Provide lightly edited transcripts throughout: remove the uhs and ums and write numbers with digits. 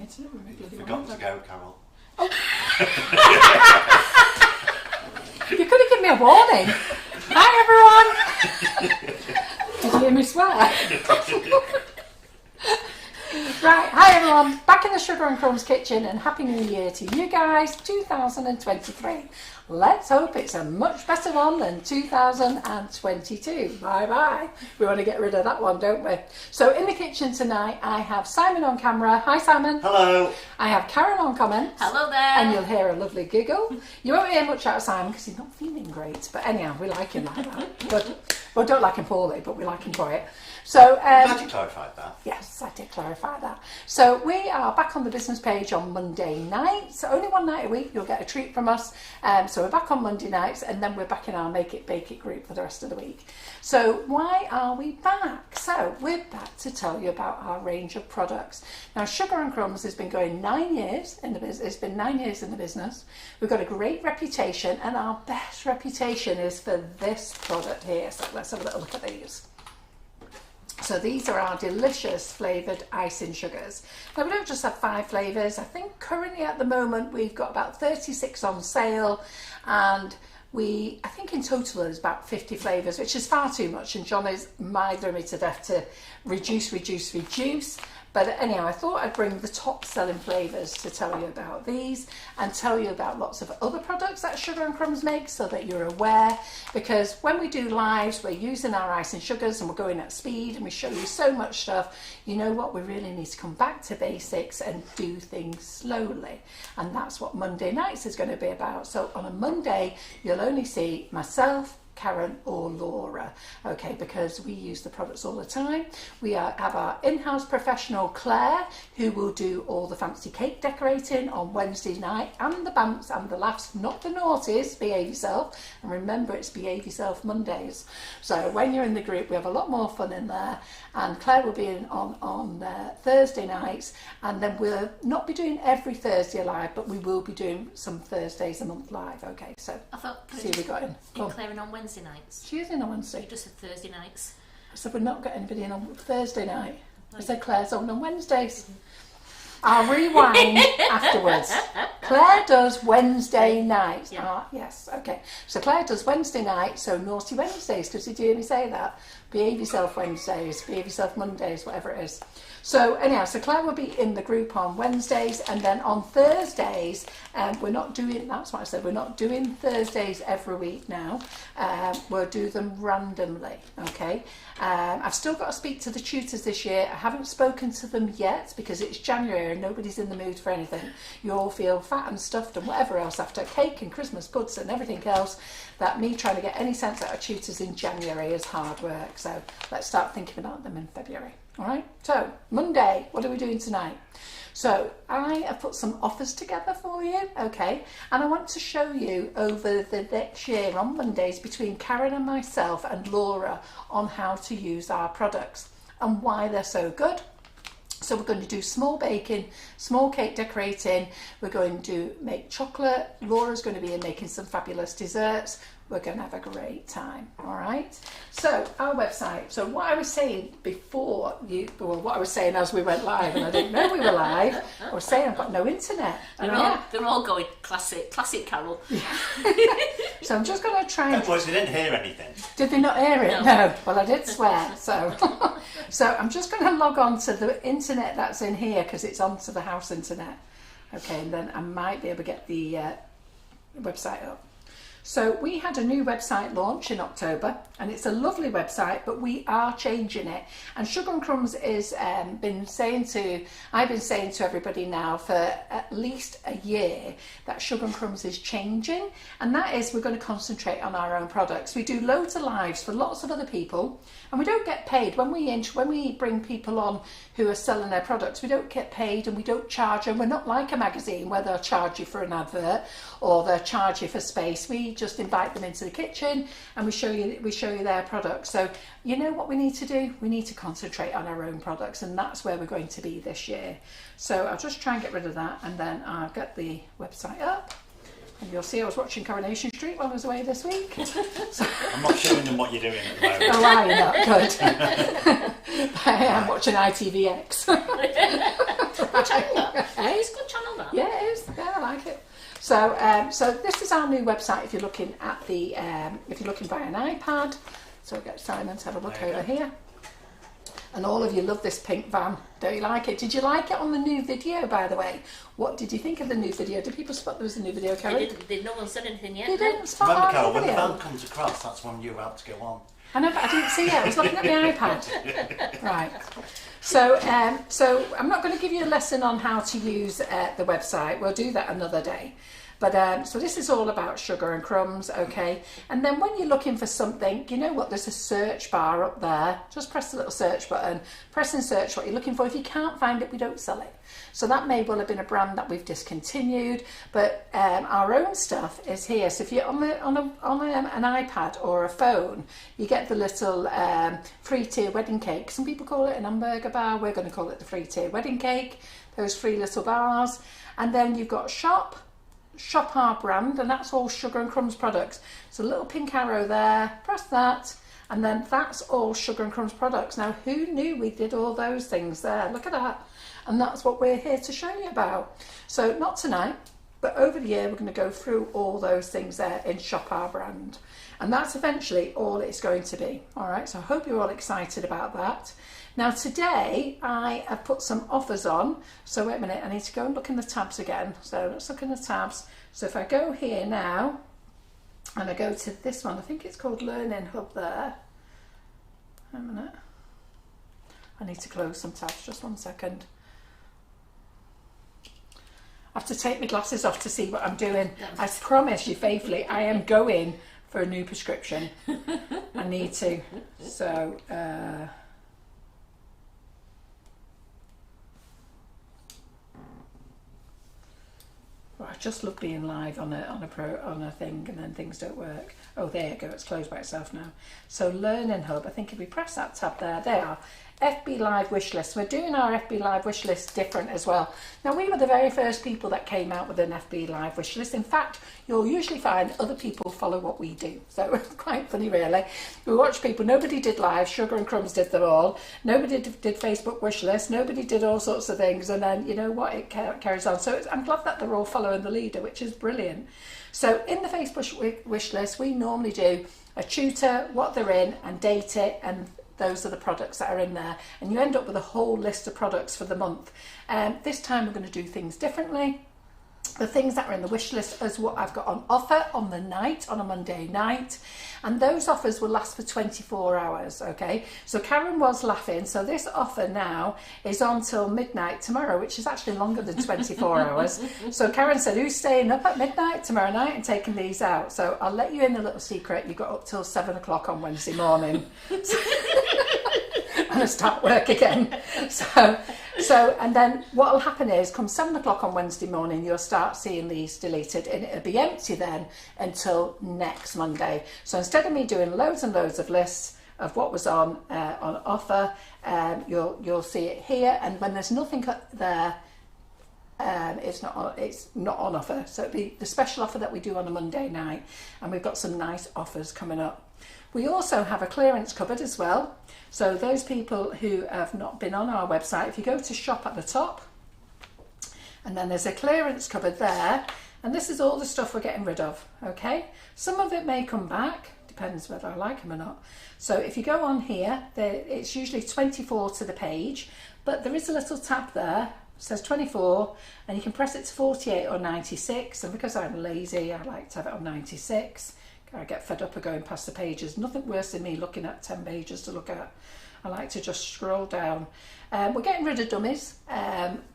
It's not really bloody Forgot to go, Carol. Oh. You could have given me a warning. Hi everyone. Did you hear me swear? Right, hi everyone, back in the Sugar and Crumbs Kitchen, and Happy New Year to you guys, 2023. Let's hope it's a much better one than 2022. Bye bye. We want to get rid of that one, don't we? So in the kitchen tonight, I have Simon on camera. Hi Simon. Hello. I have Karen on comments. Hello there. And you'll hear a lovely giggle. You won't hear much out of Simon because he's not feeling great. But anyhow, we like him like that. But, well, don't like him poorly, but we like him quiet. So, Glad you clarified that. Yes, I did clarify that. So we are back on the business page on Monday night. So only one night a week you'll get a treat from us. So we're back on Monday nights, and then we're back in our Make It Bake It group for the rest of the week. So why are we back? So we're back to tell you about our range of products. Now Sugar and Crumbs has been going 9 years in the business. It's been 9 years in the business. We've got a great reputation, and our best reputation is for this product here. So let's have a little look at these. So these are our delicious flavoured icing sugars. Now we don't just have 5 flavours. I think currently at the moment we've got about 36 on sale, and I think in total there's about 50 flavours, which is far too much, and John is mithering me to death to reduce. But anyhow, I thought I'd bring the top selling flavours to tell you about these, and tell you about lots of other products that Sugar and Crumbs makes, so that you're aware. Because when we do lives, we're using our icing sugars and we're going at speed and we show you so much stuff. You know what? We really need to come back to basics and do things slowly. And that's what Monday nights is going to be about. So on a Monday, you'll only see myself, Karen or Laura, okay, because we use the products all the time. We have our in-house professional Claire, who will do all the fancy cake decorating on Wednesday night, and the bumps and the laughs, not the naughties. Behave yourself, and remember it's Behave Yourself Mondays. So when you're in the group, we have a lot more fun in there, and Claire will be in on Thursday nights, and then we'll not be doing every Thursday live, but we will be doing some Thursdays a month live. Okay, so I thought see we got in. Claire in on Wednesday nights. She is in on Wednesday. You just said Thursday nights. I said we've not got anybody in on Thursday night. I said Claire's on Wednesdays. I'll rewind afterwards. Claire does Wednesday nights. Yeah. Ah, yes, okay. So Claire does Wednesday night, so Naughty Wednesdays, because did you hear me say that? Behave Yourself Wednesdays, Behave Yourself Mondays, whatever it is. So anyhow, so Claire will be in the group on Wednesdays, and then on Thursdays, we're not doing, that's what I said, we're not doing Thursdays every week now. We'll do them randomly, okay? I've still got to speak to the tutors this year. I haven't spoken to them yet because it's January and nobody's in the mood for anything. You all feel fat and stuffed and whatever else after cake and Christmas puds and everything else, that me trying to get any sense out of tutors in January is hard work. So let's start thinking about them in February. All right, so Monday, what are we doing tonight? So I have put some offers together for you, okay, and I want to show you over the next year on Mondays between Karen and myself and Laura on how to use our products and why they're so good. So we're going to do small baking, small cake decorating, we're going to make chocolate, Laura's going to be in making some fabulous desserts. We're going to have a great time, all right? So, our website. So, what I was saying before what I was saying as we went live, and I didn't know we were live, I was saying I've got no internet. They're all going classic Carol. Yeah. So, I'm just going to try and... That was, they didn't hear anything. Did they not hear it? No. Well, I did swear, so... So, I'm just going to log on to the internet that's in here, because it's onto the house internet. Okay, and then I might be able to get the website up. So we had a new website launch in October, and it's a lovely website, but we are changing it. And Sugar and Crumbs is I've been saying to everybody now for at least a year that Sugar and Crumbs is changing, and that is we're going to concentrate on our own products. We do loads of lives for lots of other people, and we don't get paid when we bring people on who are selling their products. We don't get paid, and we don't charge them. We're not like a magazine where they'll charge you for an advert or they'll charge you for space. We just invite them into the kitchen and we show you their products. So you know what we need to do? We need to concentrate on our own products, and that's where we're going to be this year. So I'll just try and get rid of that, and then I'll get the website up. And you'll see I was watching Coronation Street while I was away this week. So, I'm not showing them what you're doing at the moment. oh, are you not? Good. I am watching ITVX. good channel, that. Hey? It's a good channel, that. Yeah, it is. Yeah, I like it. So, so this is our new website. If you're looking at the, if you're looking via an iPad, so we'll get Simon to have a look over here. And all of you love this pink van. Don't you like it? Did you like it on the new video, by the way? What did you think of the new video? Did people spot there was a new video, Karen? No one said anything yet. They didn't spot Remember, our Carol, new when the video. van comes across, that's when you're about to go on. I know, but I didn't see it. I was looking at my iPad. Right. So, so I'm not going to give you a lesson on how to use the website. We'll do that another day. But so this is all about Sugar and Crumbs, okay? And then when you're looking for something, you know what? There's a search bar up there. Just press the little search button. Press and search what you're looking for. If you can't find it, we don't sell it. So that may well have been a brand that we've discontinued, but our own stuff is here. So if you're on an iPad or a phone, you get the little free tier wedding cake. Some people call it an hamburger bar. We're going to call it the free tier wedding cake. Those 3 little bars. And then you've got shop our brand, and that's all Sugar and Crumbs products. So a little pink arrow there, press that, and then that's all Sugar and Crumbs products. Now, who knew we did all those things there? Look at that. And that's what we're here to show you about. So not tonight, but over the year we're going to go through all those things there in Shop Our Brand. And that's eventually all it's going to be. All right, so I hope you're all excited about that. Now today I have put some offers on. So wait a minute, I need to go and look in the tabs again. So let's look in the tabs. So if I go here now, and I go to this one, I think it's called Learning Hub there. Wait a minute. I need to close some tabs, just 1 second. I have to take my glasses off to see what I'm doing. I promise you faithfully, I am going for a new prescription. I need to. So, I just love being live on a thing, and then things don't work. Oh, there you go. It's closed by itself now. So Learning Hub. I think if we press that tab there, they are. FB Live wish list. We're doing our FB Live wish list different as well. Now, we were the very first people that came out with an FB Live wish list. In fact, you'll usually find other people follow what we do. So it's quite funny, really. We watch people. Nobody did live. Sugar and Crumbs did them all. Nobody did Facebook wish list. Nobody did all sorts of things. And then, you know what, it carries on. So I'm glad that they're all following the leader, which is brilliant. So in the Facebook wish list, we normally do a tutor, what they're in, and date it, and those are the products that are in there, and you end up with a whole list of products for the month. This time we're going to do things differently. The things that are in the wish list is what I've got on offer on the night, on a Monday night, and those offers will last for 24 hours, okay? So Karen was laughing, so this offer now is on till midnight tomorrow, which is actually longer than 24 hours. So Karen said, who's staying up at midnight tomorrow night and taking these out? So I'll let you in a little secret. You've got up till 7 o'clock on Wednesday morning. And I start work again. So, and then what will happen is, come 7 o'clock on Wednesday morning, you'll start seeing these deleted, and it'll be empty then until next Monday. So instead of me doing loads and loads of lists of what was on offer, you'll see it here. And when there's nothing there, it's not on offer. So it'll be the special offer that we do on a Monday night, and we've got some nice offers coming up. We also have a clearance cupboard as well. So those people who have not been on our website, if you go to shop at the top, and then there's a clearance cupboard there, and this is all the stuff we're getting rid of, okay? Some of it may come back, depends whether I like them or not. So if you go on here, it's usually 24 to the page, but there is a little tab there, it says 24, and you can press it to 48 or 96, and because I'm lazy, I like to have it on 96. I get fed up of going past the pages. Nothing worse than me looking at 10 pages to look at. I like to just scroll down. We're getting rid of dummies.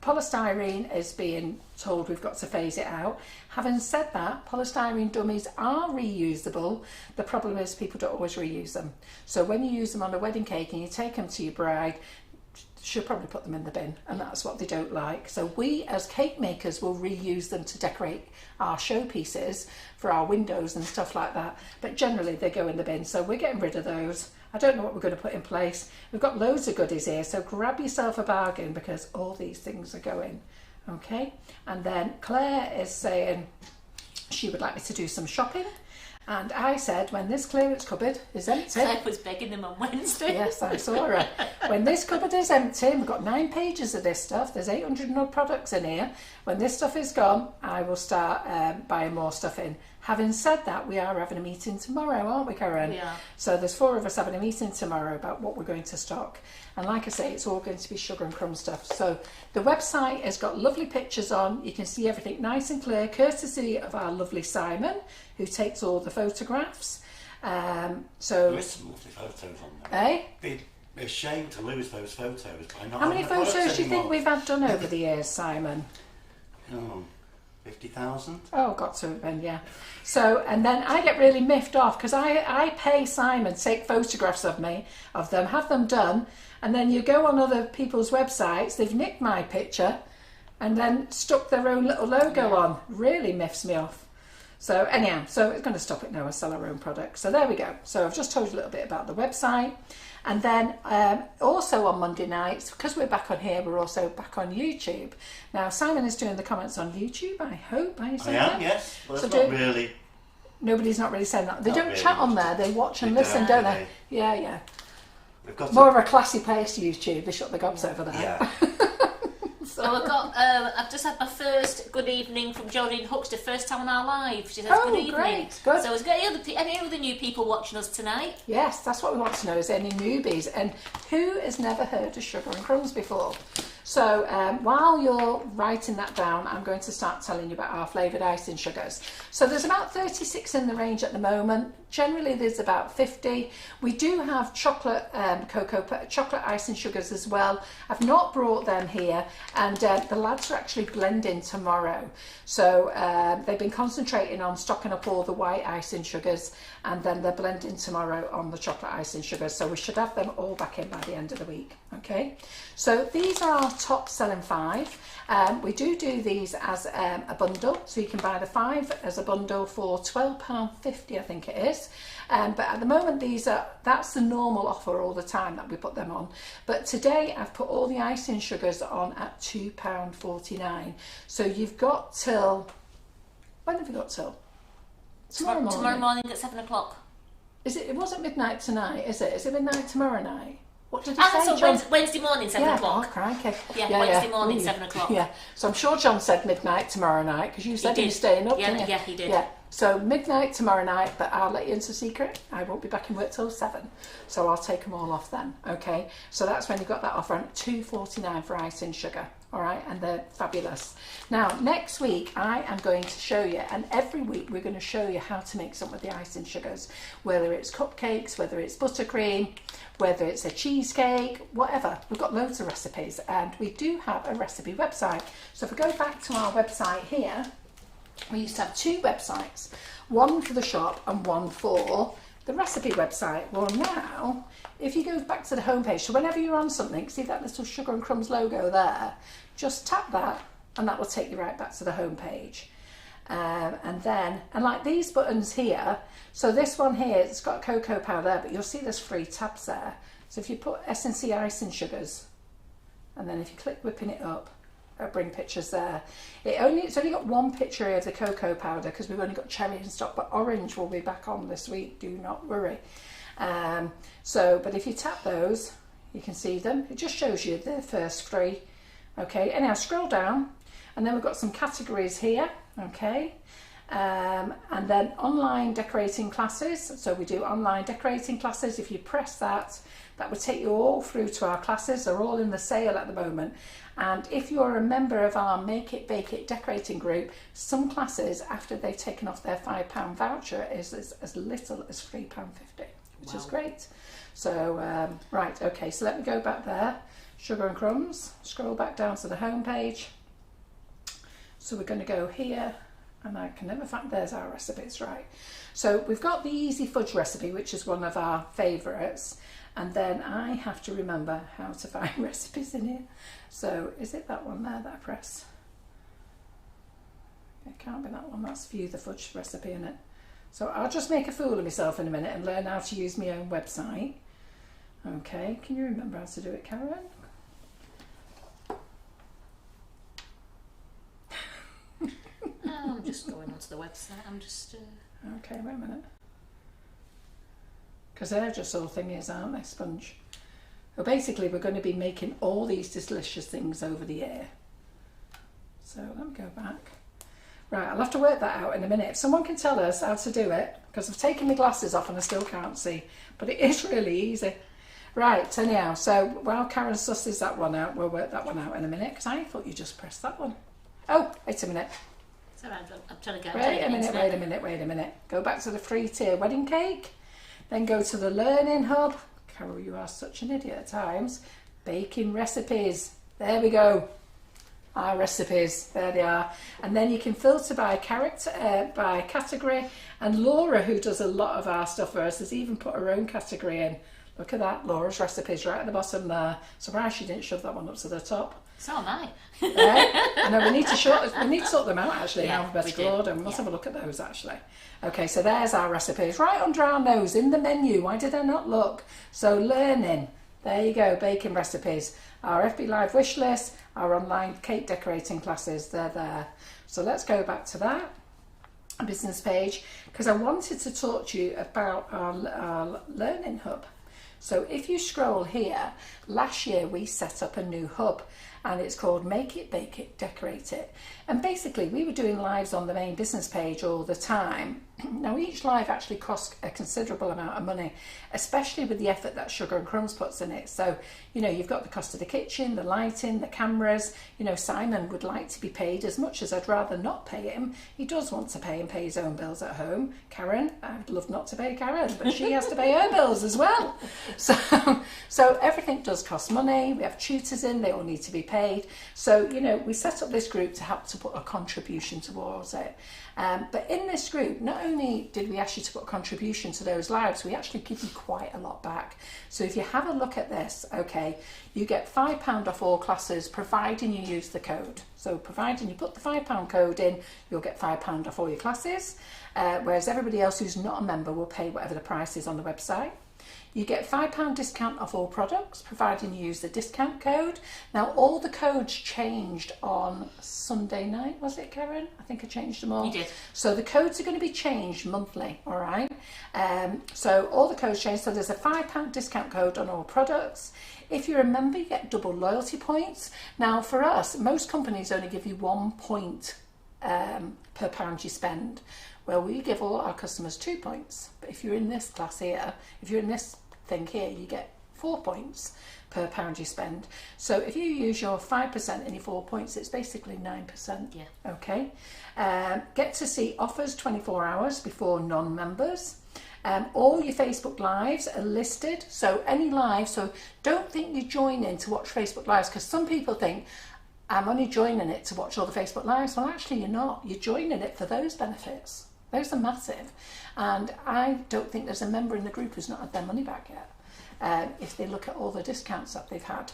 Polystyrene is being told we've got to phase it out. Having said that, polystyrene dummies are reusable. The problem is people don't always reuse them. So when you use them on a wedding cake and you take them to your bride, she'll probably put them in the bin, and that's what they don't like. So we as cake makers will reuse them to decorate our showpieces for our windows and stuff like that, but generally they go in the bin. So we're getting rid of those. I don't know what we're going to put in place. We've got loads of goodies here, so grab yourself a bargain because all these things are going, okay? And then Claire is saying she would like me to do some shopping. And I said, when this clearance cupboard is empty... I was begging them on Wednesday. Yes, I saw her. When this cupboard is empty, and we've got 9 pages of this stuff, there's 800 and odd products in here. When this stuff is gone, I will start buying more stuff in. Having said that, we are having a meeting tomorrow, aren't we, Karen? We are. So there's 4 of us having a meeting tomorrow about what we're going to stock. And like I say, it's all going to be Sugar and Crumb stuff. So the website has got lovely pictures on. You can see everything nice and clear, courtesy of our lovely Simon, who takes all the photographs. There is some lovely photos on there. Eh? It'd be a shame to lose those photos by not How many having the products photos do you think anymore. we've had done over the years, Simon? Oh, 50,000? Oh, got to have been, yeah. So, and then I get really miffed off because I pay Simon to take photographs of me, of them, have them done, and then you go on other people's websites, they've nicked my picture and then stuck their own little logo on. Really miffs me off. So anyhow, so it's going to stop it now. I sell our own products. So there we go. So I've just told you a little bit about the website. And then also on Monday nights, because we're back on here, we're also back on YouTube. Now, Simon is doing the comments on YouTube, I hope. Are you saying I am, that? yes. Well, So it's not really... Nobody's not really saying that. They Not don't really. chat on there. They watch and They listen, don't, don't do they? Yeah, yeah. We've got More of a classy place, YouTube. They shut the gobs over there. Yeah. So I've just had my first good evening from Jodie Huxter, first time on our live. She says Oh, good evening. great, good. So has got any other new people watching us tonight? Yes, that's what we want to know, is any newbies and who has never heard of Sugar and Crumbs before. So while you're writing that down, I'm going to start telling you about our flavoured icing sugars. So there's about 36 in the range at the moment. Generally there's about 50. We do have chocolate chocolate icing sugars as well. I've not brought them here, and the lads are actually blending tomorrow. So they've been concentrating on stocking up all the white icing sugars, and then they're blending tomorrow on the chocolate icing sugars. So we should have them all back in by the end of the week. Okay, so these are our top selling 5. We do these as a bundle, so you can buy the 5 as a bundle for £12.50, I think it is. But at the moment that's the normal offer all the time that we put them on. But today I've put all the icing sugars on at £2.49. So you've got till, when have you got till? Tomorrow morning. Tomorrow morning at 7 o'clock. It wasn't midnight tonight, is it? Is it midnight tomorrow night? What did he Ah, say, so John? Wednesday morning, 7 Oh, o'clock. crikey. Yeah, Wednesday morning, 7 o'clock. Yeah, so I'm sure John said midnight tomorrow night, because you said he was staying up, didn't you? Yeah, he did. Yeah, so midnight tomorrow night, but I'll let you into a secret. I won't be back in work till 7, so I'll take them all off then, okay? So that's when you've got that offer on £2.49 for icing sugar, all right? And they're fabulous. Now, next week, I am going to show you, and every week we're going to show you how to make some of the icing sugars, whether it's cupcakes, whether it's buttercream, whether it's a cheesecake, whatever. We've got loads of recipes, and we do have a recipe website. So if we go back to our website here, we used to have 2 websites, one for the shop and one for the recipe website. Well, now, if you go back to the homepage, so whenever you're on something, see that little Sugar and Crumbs logo there, just tap that and that will take you right back to the homepage. And like these buttons here, so this one here, it's got cocoa powder, but you'll see there's 3 tabs there. So if you put S&C icing sugars, and then if you click whipping it up, it'll bring pictures there. It's only got 1 picture of the cocoa powder because we've only got cherry in stock, but orange will be back on this week, do not worry. But if you tap those, you can see them. It just shows you the first 3. Okay, and now scroll down, and then we've got some categories here, okay, and then online decorating classes. So we do online decorating classes. If you press that, that would take you all through to our classes. They're all in the sale at the moment. And if you're a member of our Make It, Bake It decorating group, some classes, after they've taken off their £5 voucher, is as little as £3.50, which is great. So, right, okay, so let me go back there. Sugar and Crumbs, scroll back down to the home page. So we're going to go here, and I can never find, there's our recipes, right. So we've got the easy fudge recipe, which is one of our favourites, and then I have to remember how to find recipes in here. So is it that one there that I press? It can't be that one, that's view the fudge recipe in it. So I'll just make a fool of myself in a minute and learn how to use my own website. Okay, can you remember how to do it, Karen? I'm just going onto the website. I'm just... Okay, wait a minute. Because they're just all thingies, aren't they, Sponge? Well, basically, we're going to be making all these delicious things over the year. So let me go back. Right, I'll have to work that out in a minute. If someone can tell us how to do it, because I've taken my glasses off and I still can't see, but it is really easy. Right, anyhow, so while Karen susses that one out, we'll work that one out in a minute, because I thought you just pressed that one. Oh, wait a minute. It's all right, I'm trying to go. Wait a minute. Go back to the free tier wedding cake, then go to the learning hub. Carol, you are such an idiot at times. Baking recipes. There we go. Our recipes, there they are. And then you can filter by character, by category. And Laura, who does a lot of our stuff for us, has even put her own category in. Look at that, Laura's recipes right at the bottom there. Surprised she didn't shove that one up to the top. So am I. I know we need to sort them out actually in alphabetical order. We must have a look at those actually. Okay, so there's our recipes right under our nose in the menu. Why did I not look? So learning. There you go, baking recipes. Our FB Live wish list, our online cake decorating classes, they're there. So let's go back to that business page, because I wanted to talk to you about our learning hub. So if you scroll here, last year we set up a new hub, and it's called Make It, Bake It, Decorate It. And basically we were doing lives on the main business page all the time. Now each live actually costs a considerable amount of money, especially with the effort that Sugar and Crumbs puts in it. So, you know, you've got the cost of the kitchen, the lighting, the cameras. You know, Simon would like to be paid as much as I'd rather not pay him. He does want to pay and pay his own bills at home. Karen, I'd love not to pay Karen, but she has to pay her bills as well. So everything does cost money. We have tutors in, they all need to be paid. So, you know, we set up this group to help to put a contribution towards it. But in this group, not only did we ask you to put a contribution to those lives, we actually give you quite a lot back. So if you have a look at this, okay, you get £5 off all classes, providing you use the code. So providing you put the £5 code in, you'll get £5 off all your classes, whereas everybody else who's not a member will pay whatever the price is on the website. You get £5 discount off all products, providing you use the discount code. Now, all the codes changed on Sunday night, was it, Karen? I think I changed them all. You did. So the codes are going to be changed monthly, all right? So all the codes changed. So there's a £5 discount code on all products. If you're a member, you get double loyalty points. Now, for us, most companies only give you 1 point per pound you spend. Well, we give all our customers 2 points. But if you're in this class here, if you're in this thing here, you get 4 points per pound you spend. So if you use your 5% and your 4 points, it's basically 9%. Yeah. Okay. Get to see offers 24 hours before non-members. All your Facebook Lives are listed. So any live, so don't think you join in to watch Facebook Lives, because some people think, I'm only joining it to watch all the Facebook Lives. Well, actually, you're not. You're joining it for those benefits. Those are massive. And I don't think there's a member in the group who's not had their money back yet, if they look at all the discounts that they've had.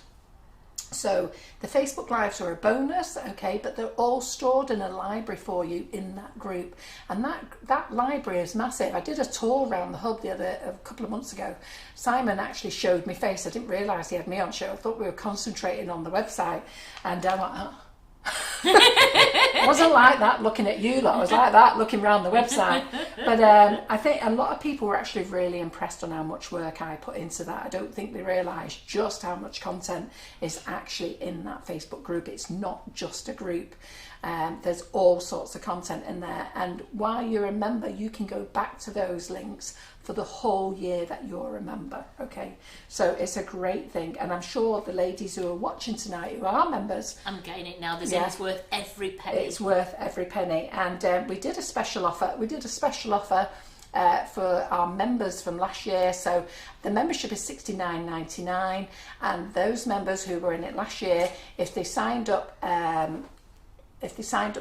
So the Facebook Lives are a bonus, okay, but they're all stored in a library for you in that group. And that library is massive. I did a tour around the hub a couple of months ago. Simon actually showed me face. I didn't realise he had me on show. I thought we were concentrating on the website. And I'm like, oh. It wasn't like that looking at you lot. It was like that looking around the website. But I think a lot of people were actually really impressed on how much work I put into that. I don't think they realise just how much content is actually in that Facebook group. It's not just a group. There's all sorts of content in there, and while you're a member, you can go back to those links for the whole year that you're a member. Okay, so it's a great thing, and I'm sure the ladies who are watching tonight who are members, I'm getting it now. It's worth every penny. It's worth every penny. And we did a special offer. For our members from last year. So the membership is $69.99, and those members who were in it last year, if they signed up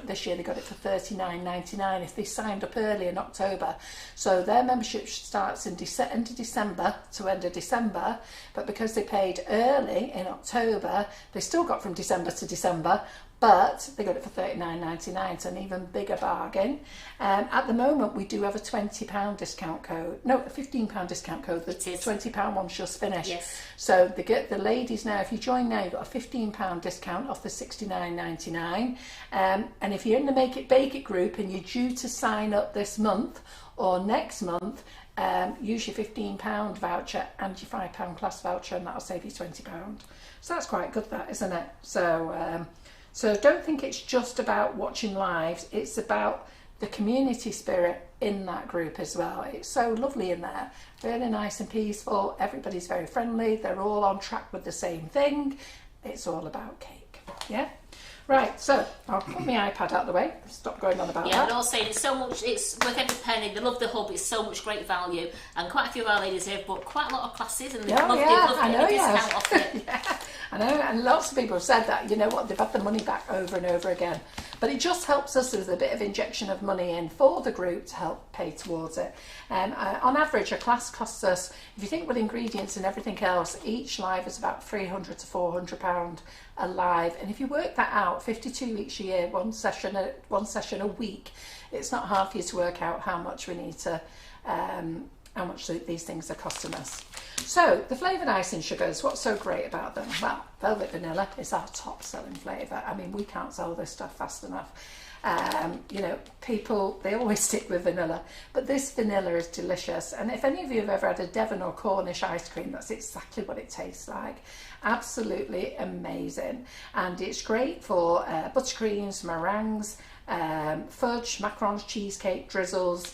this year, they got it for $39.99 if they signed up early in October. So their membership starts in end of December to end of December, but because they paid early in October, they still got from December to December, but they got it for £39.99, so an even bigger bargain. At the moment, we do have a £20 discount code. No, a £15 discount code. The £20 one's just finished. Yes. So the ladies now, if you join now, you've got a £15 discount off the £69.99. And if you're in the Make It Bake It group and you're due to sign up this month or next month, use your £15 voucher and your £5 class voucher, and that'll save you £20. So that's quite good, that, isn't it? So don't think it's just about watching lives, it's about the community spirit in that group as well. It's so lovely in there, really nice and peaceful, everybody's very friendly, they're all on track with the same thing. It's all about cake, yeah? Right, so I'll put my iPad out of the way, stop going on about that. Yeah, they're all saying it's so much, it's worth every penny, they love the hub, it's so much great value, and quite a few of our ladies here have bought quite a lot of classes, and they love the discount off it. Yeah, I know, and lots of people have said that, you know what, they've had the money back over and over again. But it just helps us as a bit of injection of money in for the group to help pay towards it. On average, a class costs us, if you think with ingredients and everything else, each live is about £300 to £400 a live. And if you work that out, 52 weeks a year, one session a week, it's not hard for you to work out how much we need to, how much these things are costing us. So the flavoured icing sugars, what's so great about them? Well, velvet vanilla is our top selling flavour. I mean, we can't sell this stuff fast enough. You know, people, they always stick with vanilla, but this vanilla is delicious. And if any of you have ever had a Devon or Cornish ice cream, that's exactly what it tastes like. Absolutely amazing. And it's great for buttercreams, meringues, fudge, macarons, cheesecake, drizzles.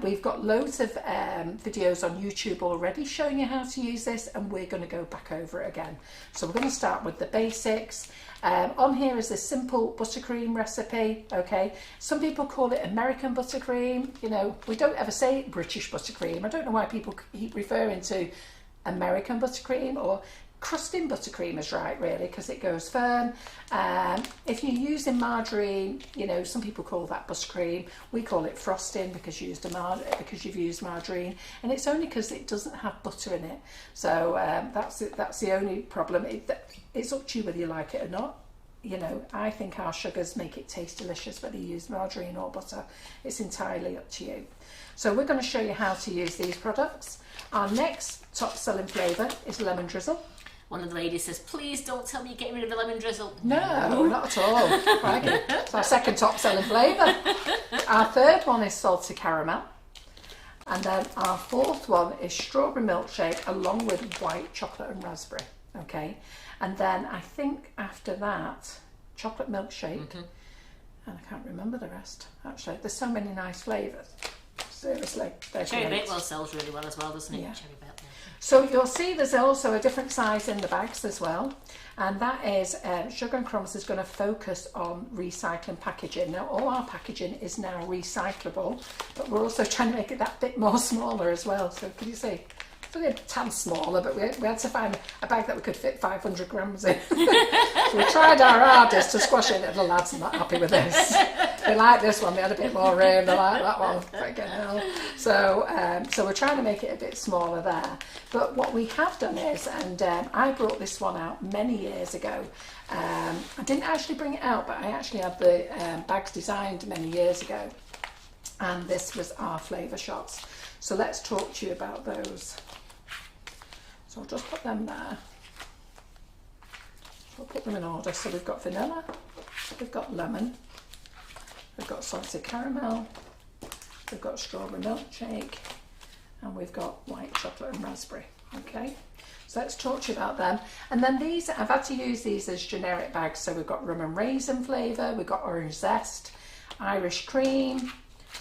We've got loads of videos on YouTube already showing you how to use this, and we're going to go back over it again. So we're going to start with the basics. On here is a simple buttercream recipe, okay? Some people call it American buttercream. You know, we don't ever say British buttercream. I don't know why people keep referring to American buttercream, or crusting buttercream is right, really, because it goes firm. If you're using margarine, you know, some people call that buttercream. We call it frosting because you've used margarine, and it's only because it doesn't have butter in it. So that's the only problem. It's up to you whether you like it or not. You know, I think our sugars make it taste delicious whether you use margarine or butter. It's entirely up to you. So we're going to show you how to use these products. Our next top selling flavour is lemon drizzle. One of the ladies says, please don't tell me you're getting rid of the lemon drizzle. No, not at all. It's our second top selling flavour. Our third one is salted caramel. And then our fourth one is strawberry milkshake along with white chocolate and raspberry. Okay. And then I think after that, chocolate milkshake. And I can't remember the rest, actually. There's so many nice flavours. Seriously. Cherry Bakewell sells really well as well, doesn't it? Yeah. Cherry Bakewell. So you'll see there's also a different size in the bags as well, and that is Sugar and Crumbs is going to focus on recycling packaging. Now all our packaging is now recyclable, but we're also trying to make it that bit more smaller as well. So can you see? It's only a tad smaller, but we had to find a bag that we could fit 500 grams in. So we tried our hardest to squash it, and the lads are not happy with this. They like this one, they had a bit more room, they like that one, freaking hell. So we're trying to make it a bit smaller there. But what we have done is, and I brought this one out many years ago. I didn't actually bring it out, but I actually had the bags designed many years ago. And this was our flavour shots. So let's talk to you about those. So I'll just put them there. So I'll put them in order. So we've got vanilla, we've got lemon, we've got salted caramel, we've got strawberry milkshake, and we've got white chocolate and raspberry. Okay, so let's talk to you about them. And then these, I've had to use these as generic bags. So we've got rum and raisin flavour, we've got orange zest, Irish cream.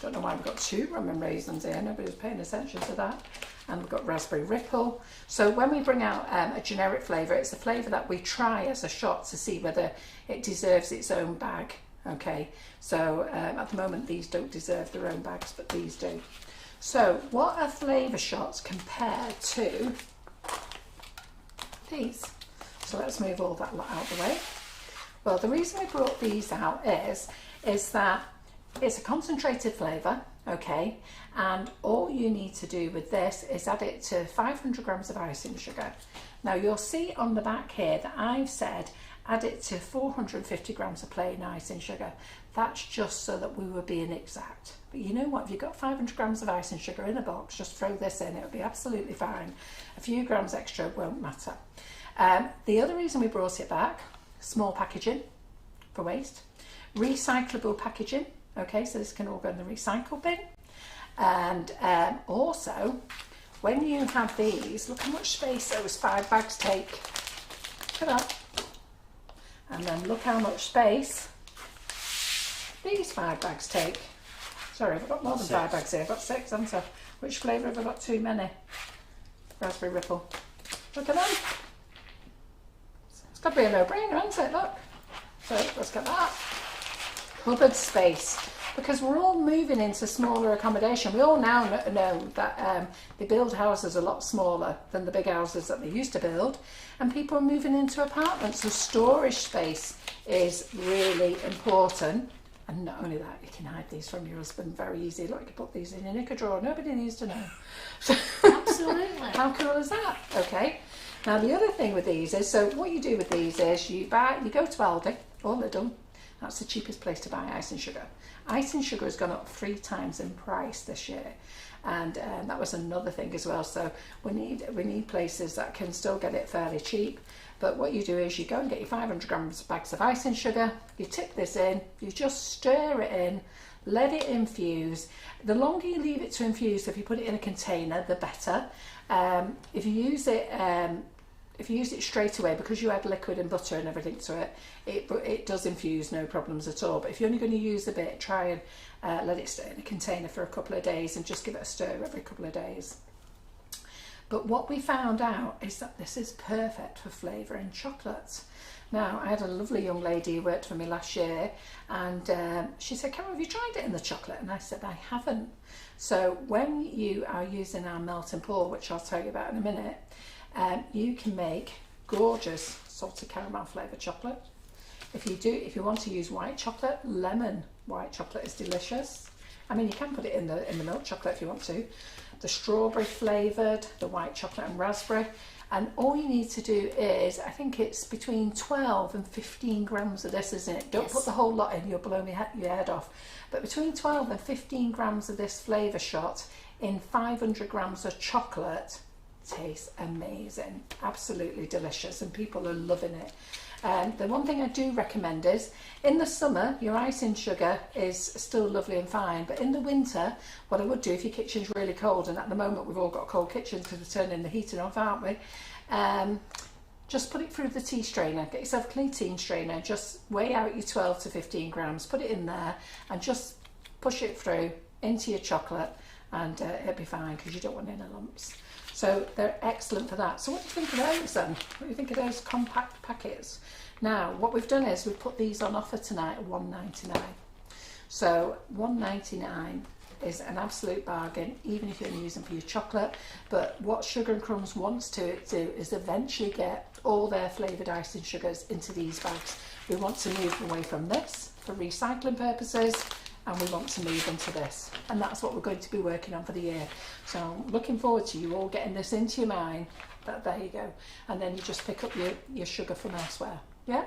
Don't know why we've got 2 rum and raisins here, nobody's paying attention to that. And we've got raspberry ripple. So when we bring out a generic flavour, it's a flavour that we try as a shot to see whether it deserves its own bag. Okay, so at the moment these don't deserve their own bags, but these do. So what are flavour shots compared to these? So let's move all that lot out of the way. Well, the reason we brought these out is that it's a concentrated flavour, okay, and all you need to do with this is add it to 500 grams of icing sugar. Now you'll see on the back here that I've said add it to 450 grams of plain icing sugar. That's just so that we were being exact. But you know what, if you've got 500 grams of icing sugar in a box, just throw this in, it'll be absolutely fine. A few grams extra won't matter. The other reason we brought it back, small packaging for waste, recyclable packaging, okay, so this can all go in the recycle bin. And also, when you have these, look how much space those 5 bags take. Look at that. And then look how much space these 5 bags take. Sorry, I've got more than 5 bags here. I've got 6, haven't I? Which flavour have I got too many? Raspberry Ripple. Look at them. It's got to be a no-brainer, hasn't it? Look. So let's get that. Cupboard space. Because we're all moving into smaller accommodation. We all now know that they build houses a lot smaller than the big houses that they used to build, and people are moving into apartments, so storage space is really important. And not only that, you can hide these from your husband very easy. Look, you can put these in your knicker drawer, nobody needs to know. Absolutely. How cool is that? Okay. Now the other thing with these is, so what you do with these is you go to Aldi or Lidl. That's the cheapest place to buy icing sugar. Icing sugar has gone up 3 times in price this year, and that was another thing as well. So we need places that can still get it fairly cheap. But what you do is you go and get your 500 grams bags of icing sugar, you tip this in, you just stir it in, let it infuse. The longer you leave it to infuse, if you put it in a container, the better. If you use it straight away, because you add liquid and butter and everything to it, it does infuse, no problems at all. But if you're only going to use a bit, try and let it stay in a container for a couple of days and just give it a stir every couple of days. But what we found out is that this is perfect for flavouring chocolates. Now, I had a lovely young lady who worked for me last year, and she said, "Karen, have you tried it in the chocolate?" And I said, "I haven't." So when you are using our melt and pour, which I'll tell you about in a minute, you can make gorgeous salted caramel flavoured chocolate. If you want to use white chocolate, lemon white chocolate is delicious. I mean, you can put it in the milk chocolate if you want to. The strawberry flavoured, the white chocolate and raspberry. And all you need to do is, I think it's between 12 and 15 grams of this, isn't it? Don't put the whole lot in, you'll blow your head off. But between 12 and 15 grams of this flavour shot in 500 grams of chocolate, tastes amazing, absolutely delicious, and people are loving it. The one thing I do recommend is, in the summer, your icing sugar is still lovely and fine, but in the winter, what I would do if your kitchen's really cold, and at the moment we've all got cold kitchens because we're turning the heating off, aren't we? Just put it through the tea strainer, get yourself a clean tea strainer, just weigh out your 12 to 15 grams, put it in there, and just push it through into your chocolate, and it'll be fine because you don't want any lumps. So they're excellent for that. So what do you think of those then? What do you think of those compact packets? Now, what we've done is we've put these on offer tonight at $1.99. So $1.99 is an absolute bargain, even if you're only using for your chocolate. But what Sugar and Crumbs wants to do is eventually get all their flavoured icing sugars into these bags. We want to move away from this for recycling purposes, and we want to move into this, and that's what we're going to be working on for the year. So I'm looking forward to you all getting this into your mind, that there you go, and then you just pick up your sugar from elsewhere. Yeah?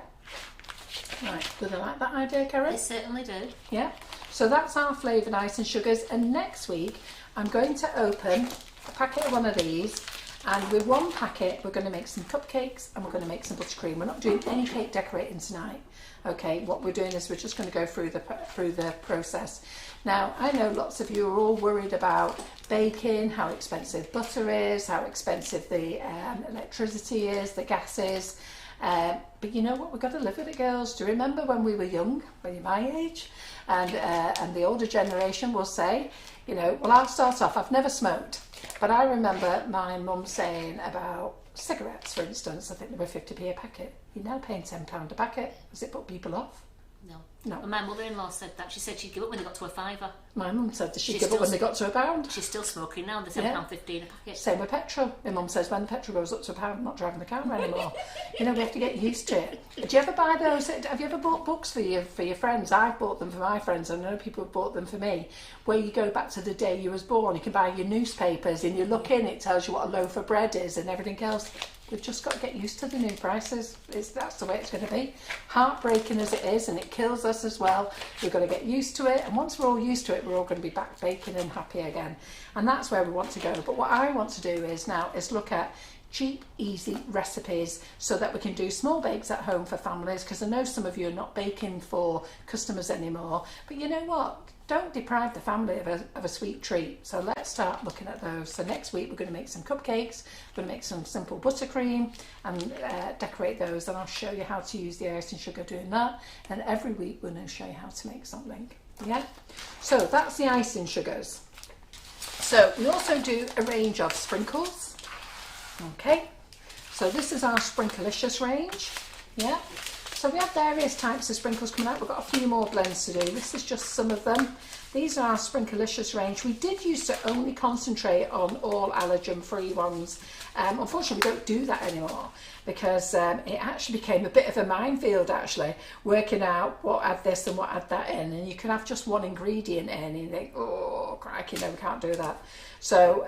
Right, do they like that idea, Karen? They certainly do. Yeah, so that's our flavoured icing sugars, and next week I'm going to open a packet of one of these, and with one packet we're going to make some cupcakes and we're going to make some buttercream. We're not doing any cake decorating tonight. Okay, what we're doing is we're just going to go through the process. Now, I know lots of you are all worried about baking, how expensive butter is, how expensive the electricity is, the gas is. But you know what, we've got to live with it, girls. Do you remember when we were young, when you're my age? And the older generation will say, you know, well, I'll start off, I've never smoked, but I remember my mum saying about cigarettes, for instance, I think they were 50p a packet. You're now paying £10 a packet. Does it put people off? No. No. And my mother-in-law said that. She said she'd give up when they got to a £5. My mum said that she'd give up when they got to £1. She's still smoking now. They're £7.15 a packet. Same with petrol. My mum says when the petrol goes up to £1, I'm not driving the car anymore. You know, we have to get used to it. Do you ever buy those? Have you ever bought books for your friends? I've bought them for my friends. I know people have bought them for me. Where you go back to the day you was born, you can buy your newspapers and you look in, it tells you what a loaf of bread is and everything else. We've just got to get used to the new prices. That's the way it's going to be. Heartbreaking as it is, and it kills us as well. We've got to get used to it, and once we're all used to it, we're all going to be back baking and happy again. And that's where we want to go. But what I want to do is look at cheap, easy recipes so that we can do small bakes at home for families, because I know some of you are not baking for customers anymore. But you know what? Don't deprive the family of a sweet treat. So let's start looking at those. So next week we're going to make some cupcakes, we're going to make some simple buttercream and decorate those, and I'll show you how to use the icing sugar doing that. And every week we're going to show you how to make something. Yeah? So that's the icing sugars. So we also do a range of sprinkles. Okay, so this is our Sprinklicious range. Yeah. So we have various types of sprinkles coming out. We've got a few more blends to do. This is just some of them. These are our Sprinklicious range. We did used to only concentrate on all allergen-free ones. Unfortunately, we don't do that anymore because it actually became a bit of a minefield, actually, working out what had this and what had that in. And you can have just one ingredient in and you think, oh, crikey, no, we can't do that. So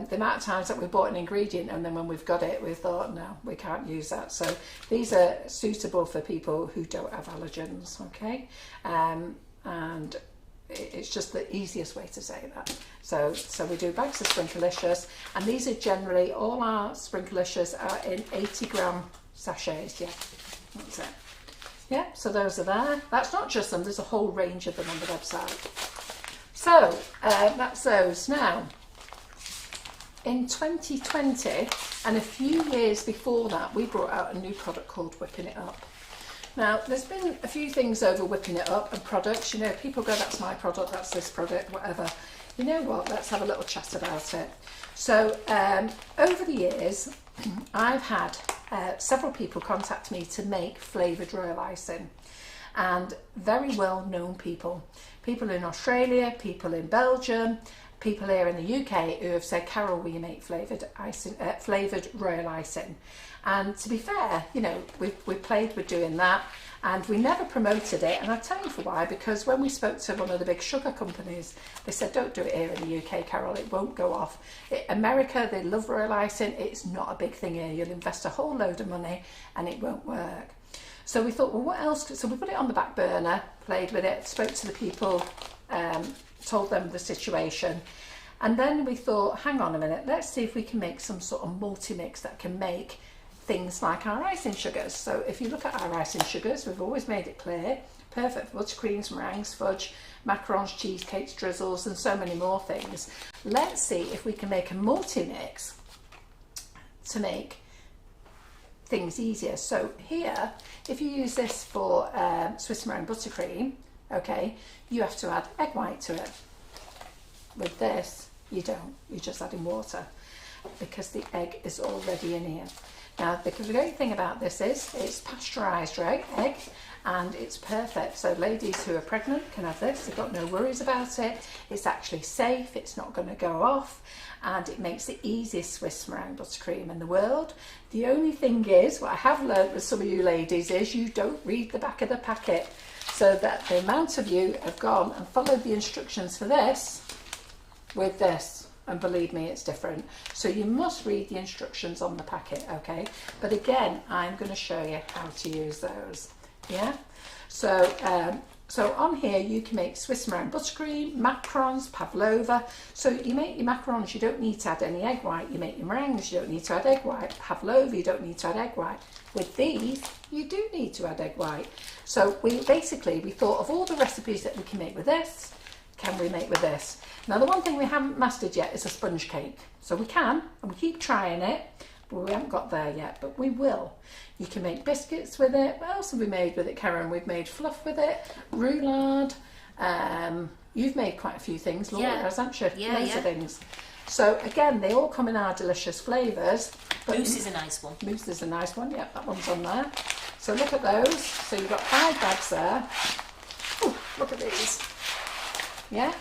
the amount of times that we bought an ingredient and then when we've got it, we thought, no, we can't use that. So these are suitable for people who don't have allergens, okay? And it's just the easiest way to say that. So we do bags of Sprinklicious, and these are generally, all our Sprinklicious are in 80-gram sachets. Yeah, that's it. Yeah, so those are there. That's not just them, there's a whole range of them on the website. So that's those. Now, in 2020 and a few years before that, we brought out a new product called Whipping It Up. Now, there's been a few things over Whipping It Up and products. You know, people go, that's my product, that's this product, whatever. You know what, let's have a little chat about it. So, over the years, I've had several people contact me to make flavoured royal icing. And very well-known people. People in Australia, people in Belgium, people here in the UK who have said, Carol, will you make flavoured royal icing? And to be fair, you know, we played with doing that and we never promoted it. And I'll tell you for why, because when we spoke to one of the big sugar companies, they said, don't do it here in the UK, Carol, it won't go off. America, they love royal icing, it's not a big thing here. You'll invest a whole load of money and it won't work. So we thought, well, what else? So we put it on the back burner, played with it, spoke to the people, told them the situation. And then we thought, hang on a minute, let's see if we can make some sort of multi-mix that can make things like our icing sugars. So if you look at our icing sugars, we've always made it clear, perfect for buttercreams, meringues, fudge, macarons, cheesecakes, drizzles, and so many more things. Let's see if we can make a multi-mix to make things easier. So here, if you use this for Swiss meringue buttercream, okay, you have to add egg white to it. With this, you don't. You're just adding water because the egg is already in here. Now, the great thing about this is it's pasteurised egg and it's perfect. So ladies who are pregnant can have this. They've got no worries about it. It's actually safe. It's not going to go off. And it makes the easiest Swiss meringue buttercream in the world. The only thing is, what I have learned with some of you ladies is you don't read the back of the packet. So that the amount of you have gone and followed the instructions for this with this. And believe me, it's different. So you must read the instructions on the packet, okay? But again, I'm going to show you how to use those, yeah? So, so on here, you can make Swiss meringue buttercream, macarons, pavlova. So you make your macarons, you don't need to add any egg white. You make your meringues, you don't need to add egg white. Pavlova, you don't need to add egg white. With these, you do need to add egg white. So we thought of all the recipes that we can make with this, can we make with this? Now, the one thing we haven't mastered yet is a sponge cake. So we can, and we keep trying it, but we haven't got there yet, but we will. You can make biscuits with it. What else have we made with it, Karen? We've made fluff with it, roulade. You've made quite a few things, Laura, hasn't you? Yeah, Loads of things. So again, they all come in our delicious flavours. Mousse is a nice one. Mousse is a nice one, yeah, that one's on there. So look at those. So you've got 5 bags there. Oh, look at these. Yeah?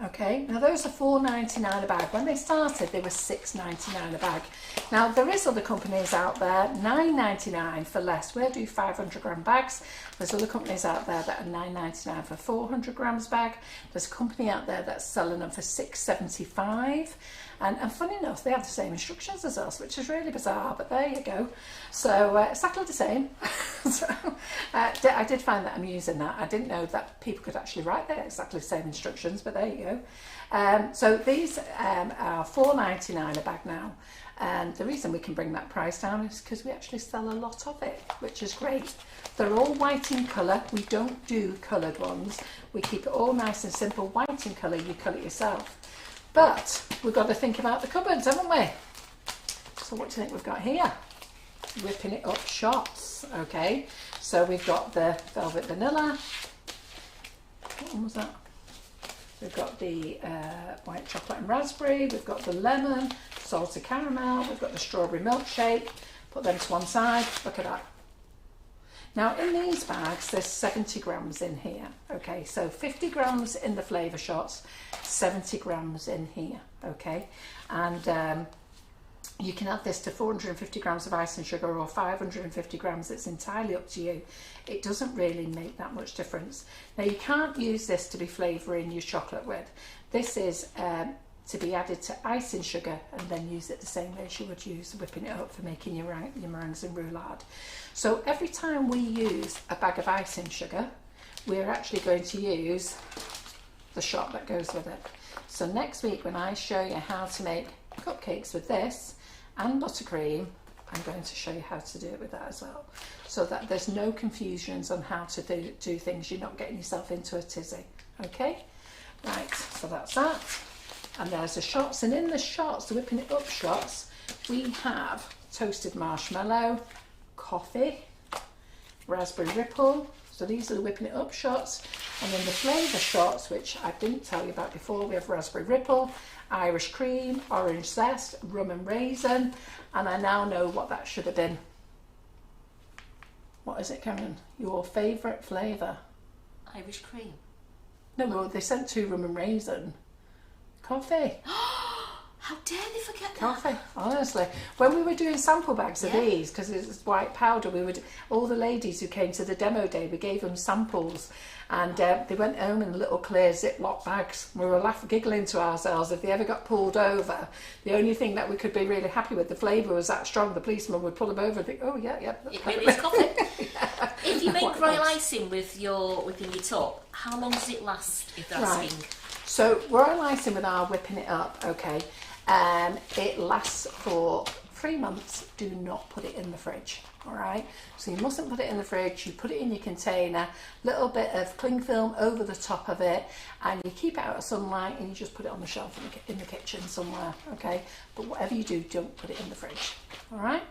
Okay, now those are $4.99 a bag. When they started, they were $6.99 a bag. Now there is other companies out there, $9.99 for less. We'll do 500 gram bags. There's other companies out there that are $9.99 for 400 grams bag. There's a company out there that's selling them for $6.75. And funny enough, they have the same instructions as us, which is really bizarre, but there you go. So exactly the same. So, I did find that amusing that. I didn't know that people could actually write their exactly the same instructions, but there you go. So these are $4.99 a bag now. And the reason we can bring that price down is because we actually sell a lot of it, which is great. They're all white in colour. We don't do coloured ones. We keep it all nice and simple. White in colour, you colour yourself. But we've got to think about the cupboards, haven't we? So what do you think we've got here? Whipping it up shots, okay? So we've got the velvet vanilla. What one was that? We've got the white chocolate and raspberry. We've got the lemon, salted caramel. We've got the strawberry milkshake. Put them to one side. Look at that. Now in these bags, there's 70 grams in here. Okay, so 50 grams in the flavour shots, 70 grams in here. Okay, and you can add this to 450 grams of icing sugar or 550 grams. It's entirely up to you. It doesn't really make that much difference. Now you can't use this to be flavouring your chocolate with. This is to be added to icing sugar and then use it the same way as you would use whipping it up for making your meringues and roulade. So every time we use a bag of icing sugar, we're actually going to use the shot that goes with it. So next week when I show you how to make cupcakes with this and buttercream, I'm going to show you how to do it with that as well, so that there's no confusions on how to do things. You're not getting yourself into a tizzy. Okay, right, so that's that. And there's the shots, and in the shots, the whipping it up shots, we have toasted marshmallow, coffee, raspberry ripple. So these are the whipping it up shots. And then the flavour shots, which I didn't tell you about before, we have raspberry ripple, Irish cream, orange zest, rum and raisin. And I now know what that should have been. What is it, Karen? Your favourite flavour? Irish cream. No, well, they sent 2 rum and raisin. Coffee. How dare they forget that? Coffee, honestly. When we were doing sample bags of these, because it's white powder, all the ladies who came to the demo day, we gave them samples, and they went home in little clear Ziploc bags. We were giggling to ourselves. If they ever got pulled over, the only thing that we could be really happy with, the flavour was that strong, the policeman would pull them over and think, oh yeah, it really is coffee. Yeah. If you make royal icing with your whipping it up, how long does it last, if they're asking? So royal icing with our whipping it up, okay, it lasts for 3 months. Do not put it in the fridge, all right? So you mustn't put it in the fridge. You put it in your container, little bit of cling film over the top of it, and you keep it out of sunlight, and you just put it on the shelf in the kitchen somewhere, okay? But whatever you do, don't put it in the fridge, all right?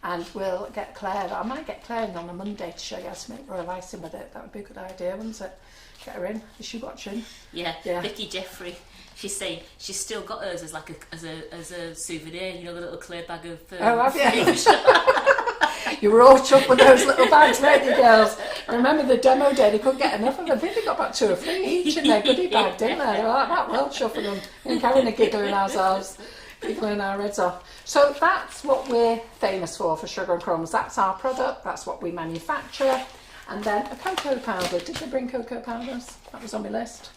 And we'll get Claire, I might get Claire in on a Monday to show you how to make royal icing with it. That would be a good idea, wouldn't it? Get her in. Is she watching? Yeah. Vicky Jeffrey. She's saying she's still got hers as like as a souvenir. You know, the little clear bag of. Oh, have you? You were all chuffed with those little bags, weren't you, girls? I remember the demo day. They couldn't get enough of them. I think they got about 2 or 3 each in their goodie bag, didn't they? They were like that, well chuffing them. And Karen are giggling ourselves, giggling our heads off. So that's what we're famous for Sugar and Crumbs. That's our product. That's what we manufacture. And then a cocoa powder. Did they bring cocoa powders? That was on my list.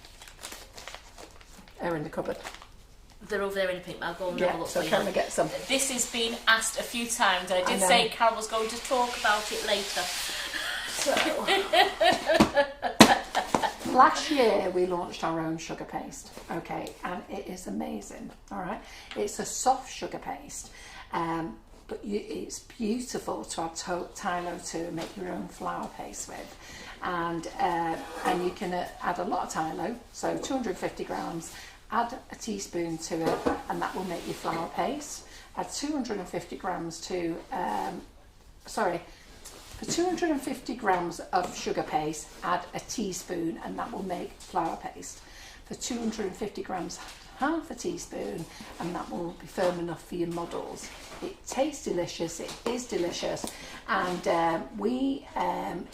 They're in the cupboard. They're over there in the pink bag. I'll go and have a look so for can you. we get some? This has been asked a few times, and I did say Carol was going to talk about it later. So, last year we launched our own sugar paste, okay, and it is amazing, all right? It's a soft sugar paste. But it's beautiful to add Tylo to and make your own flour paste with, and you can add a lot of Tylo, so 250 grams, add a teaspoon to it, and that will make your flour paste. Add 250 grams to, for 250 grams of sugar paste, add a teaspoon, and that will make flour paste. For 250 grams half a teaspoon, and that will be firm enough for your models. It tastes delicious, it is delicious, and we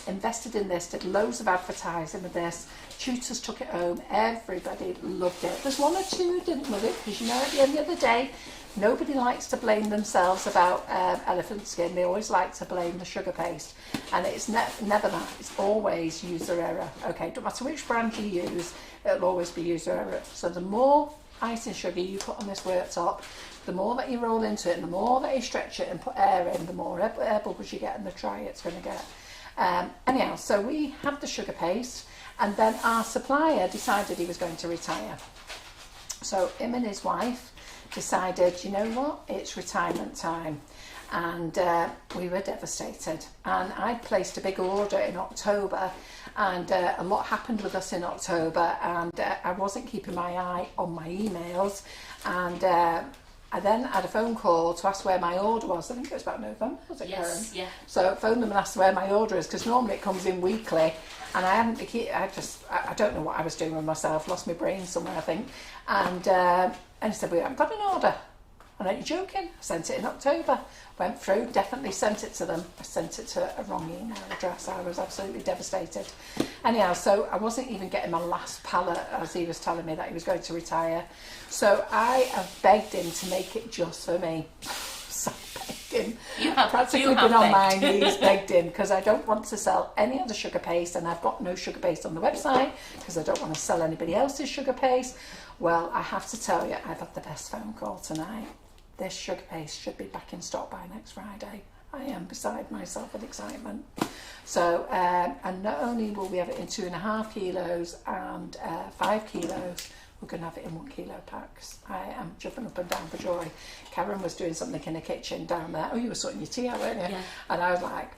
invested in this, did loads of advertising with this. Tutors took it home, everybody loved it. There's one or two who didn't love it, because you know, at the end of the day, nobody likes to blame themselves about elephant skin. They always like to blame the sugar paste, and it's never that. It's always user error. Okay, don't matter which brand you use, it'll always be user error. So the more icing sugar you put on this worktop, the more that you roll into it, and the more that you stretch it and put air in, the more air bubbles you get, and the drier it's going to get. Anyhow, so we had the sugar paste, and then our supplier decided he was going to retire. So him and his wife decided, you know what, it's retirement time, and we were devastated. And I'd placed a big order in October, and a lot happened with us in October, and I wasn't keeping my eye on my emails, and I then had a phone call to ask where my order was. I think it was about November, was it, Karen? Yes, yeah. So I phoned them and asked where my order is, because normally it comes in weekly, and I don't know what I was doing with myself, lost my brain somewhere, I think. And he said, we haven't got an order. And I'm joking, I sent it in October, went through, definitely sent it to them. I sent it to a wrong email address. I was absolutely devastated. Anyhow, so I wasn't even getting my last pallet, as he was telling me that he was going to retire. So I have begged him to make it just for me. So I begged him. I've practically been on my knees, begged him, because I don't want to sell any other sugar paste, and I've got no sugar paste on the website, because I don't want to sell anybody else's sugar paste. Well, I have to tell you, I've had the best phone call tonight. This sugar paste should be back in stock by next Friday. I am beside myself with excitement. So, and not only will we have it in 2.5 kilos and 5 kilos, we're going to have it in 1 kilo packs. I am jumping up and down for joy. Karen was doing something in the kitchen down there. Oh, you were sorting your tea out, weren't you? Yeah. And I was like,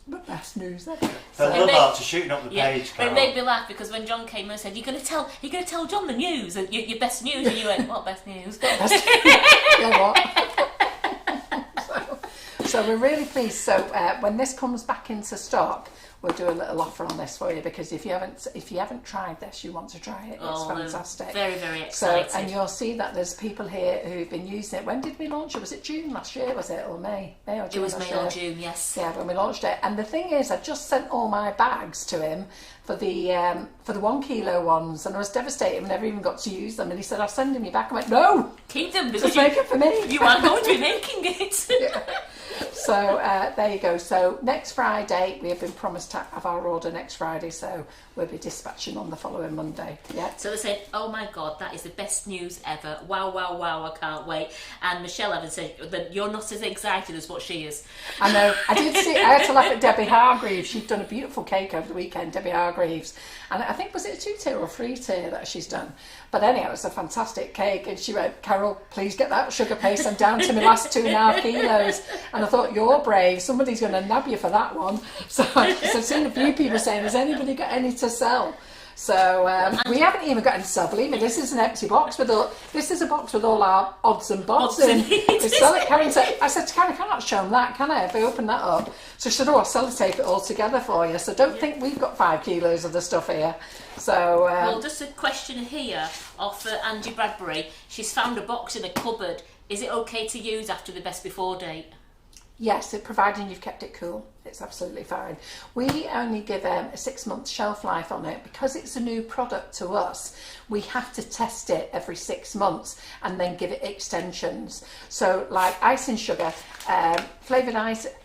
the best news ever. So I love after shooting up the page, Carol. It made me laugh, because when John came and said, you're going to tell John the news, your best news, and you went, what best news? Yeah, what? So we're really pleased. So when this comes back into stock, we'll do a little offer on this for you, because if you haven't tried this, you want to try it. It's fantastic. Very, very excited. So, and you'll see that there's people here who've been using it. When did we launch it? Was it June last year? Was it, or May? May or June? It was May or June, yes. Yeah, when we launched it. And the thing is, I just sent all my bags to him for the 1 kilo ones, and I was devastated. I never even got to use them. And he said, "I'll send them you back." I went, "No, keep them, because just make it for me. You are going to be making it." Yeah. So there you go. So next Friday, we have been promised to have our order next Friday, so we'll be dispatching on the following Monday. Yeah. So they said, "Oh my God, that is the best news ever! Wow, wow, wow! I can't wait." And Michelle Evans said that you're not as excited as what she is. I know. I did see. I had to laugh at Debbie Hargreaves. She'd done a beautiful cake over the weekend, Debbie Hargreaves, and I think, was it a 2-tier or 3-tier that she's done? But anyhow, it was a fantastic cake, and she went, "Carol, please get that sugar paste. I'm down to my last 2.5 kilos." And I thought, you're brave. Somebody's going to nab you for that one. So I've seen a few people saying, "Has anybody got any to sell?" So we haven't even got any to sell. Believe me, this is an empty box with all. This is a box with all our odds and bods in. We sell it. Karen said, I said to Karen, "I cannot show them that, can I? If I open that up." So she said, "Oh, I'll sellotape it all together for you." So don't think we've got 5 kilos of the stuff here. So well, just a question here of Angie Bradbury. She's found a box in a cupboard. Is it okay to use after the best before date? Yes, providing you've kept it cool, it's absolutely fine. We only give a 6-month shelf life on it, because it's a new product to us. We have to test it every 6 months and then give it extensions. So like icing sugar, flavoured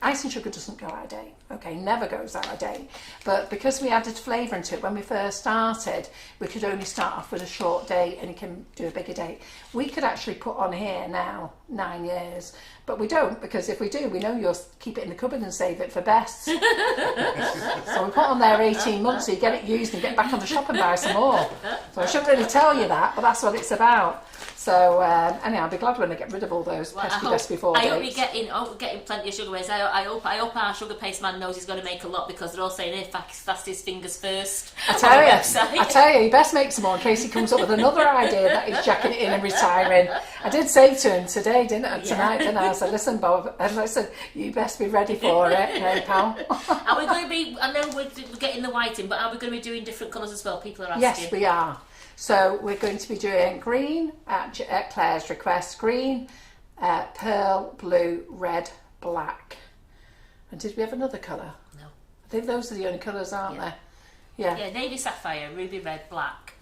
icing sugar doesn't go out of date. Okay, never goes out of date. But because we added flavour into it when we first started, we could only start off with a short date, and you can do a bigger date. We could actually put on here now 9 years, but we don't, because if we do, we know you'll keep it in the cupboard and save it for best. So we put on there 18 months, so you get it used and get back on the shop and buy some more. So I shouldn't really tell you that, but that's what it's about. So anyhow, I'll be glad when I get rid of all those best before dates. I hope you're getting plenty of sugar paste. I hope our sugar paste man knows he's going to make a lot, because they're all saying, "Hey, fastest fingers first." I tell you, he best make some more in case he comes up with another idea that he's jacking it in and retiring. I did say to him today, tonight, didn't I? I said, "Listen, Bob," and I said, "You best be ready for it, hey pal." Are we going to be? I know we're getting the white in, but are we going to be doing different colours as well? People are asking. Yes, we are. So we're going to be doing green at Claire's request, green, pearl, blue, red, black. And did we have another colour? No. I think those are the only colours, aren't they? Yeah. Yeah, navy sapphire, ruby red, black,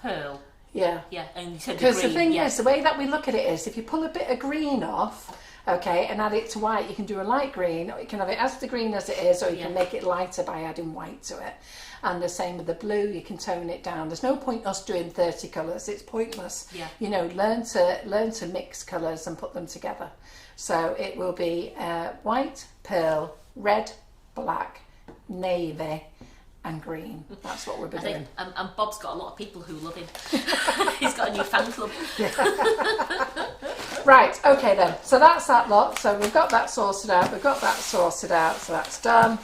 pearl. Yeah. Yeah, and you said because the thing is, the way that we look at it is, if you pull a bit of green off, okay, and add it to white, you can do a light green, or you can have it as the green as it is, or you can make it lighter by adding white to it. And the same with the blue, you can tone it down. There's no point us doing 30 colours, it's pointless. Yeah. You know, learn to mix colours and put them together. So it will be white, pearl, red, black, navy, and green. That's what we'll be doing. And Bob's got a lot of people who love him. He's got a new fan club. Right, okay then. So that's that lot. So we've got that sorted out. So that's done.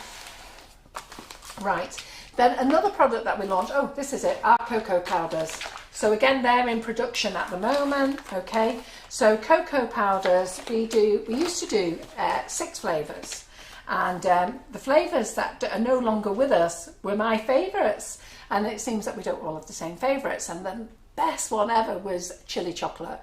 Right. Then another product that we launched. Oh, this is it. Our cocoa powders. So again, they're in production at the moment. Okay. So cocoa powders, we used to do 6 flavours. And the flavours that are no longer with us were my favourites. And it seems that we don't all have the same favourites. And the best one ever was chili chocolate.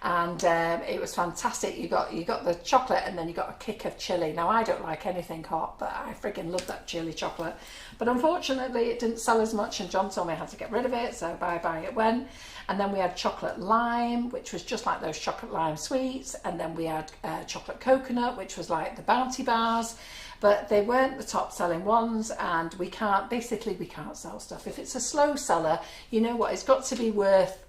And it was fantastic. You got the chocolate and then you got a kick of chili. Now, I don't like anything hot, but I friggin' love that chili chocolate. But unfortunately, it didn't sell as much, and John told me I had to get rid of it, so bye-bye it went. And then we had chocolate lime, which was just like those chocolate lime sweets. And then we had chocolate coconut, which was like the Bounty bars. But they weren't the top selling ones, and we can't sell stuff. If it's a slow seller, you know what, it's got to be worth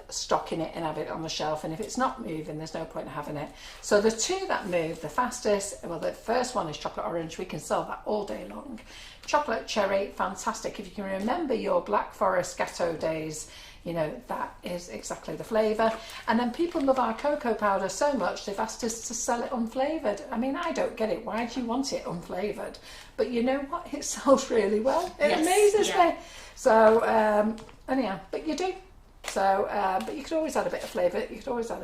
stocking it and have it on the shelf. And if it's not moving, there's no point in having it. So the 2 that move the fastest, well, the first one is chocolate orange. We can sell that all day long. Chocolate cherry, fantastic. If you can remember your Black Forest Gatto days, you know, that is exactly the flavour. And then people love our cocoa powder so much, they've asked us to sell it unflavoured. I mean, I don't get it. Why do you want it unflavoured? But you know what? It sells really well. It amazes me. So, anyhow, but you do. So, but you could always add a bit of flavour. You could always add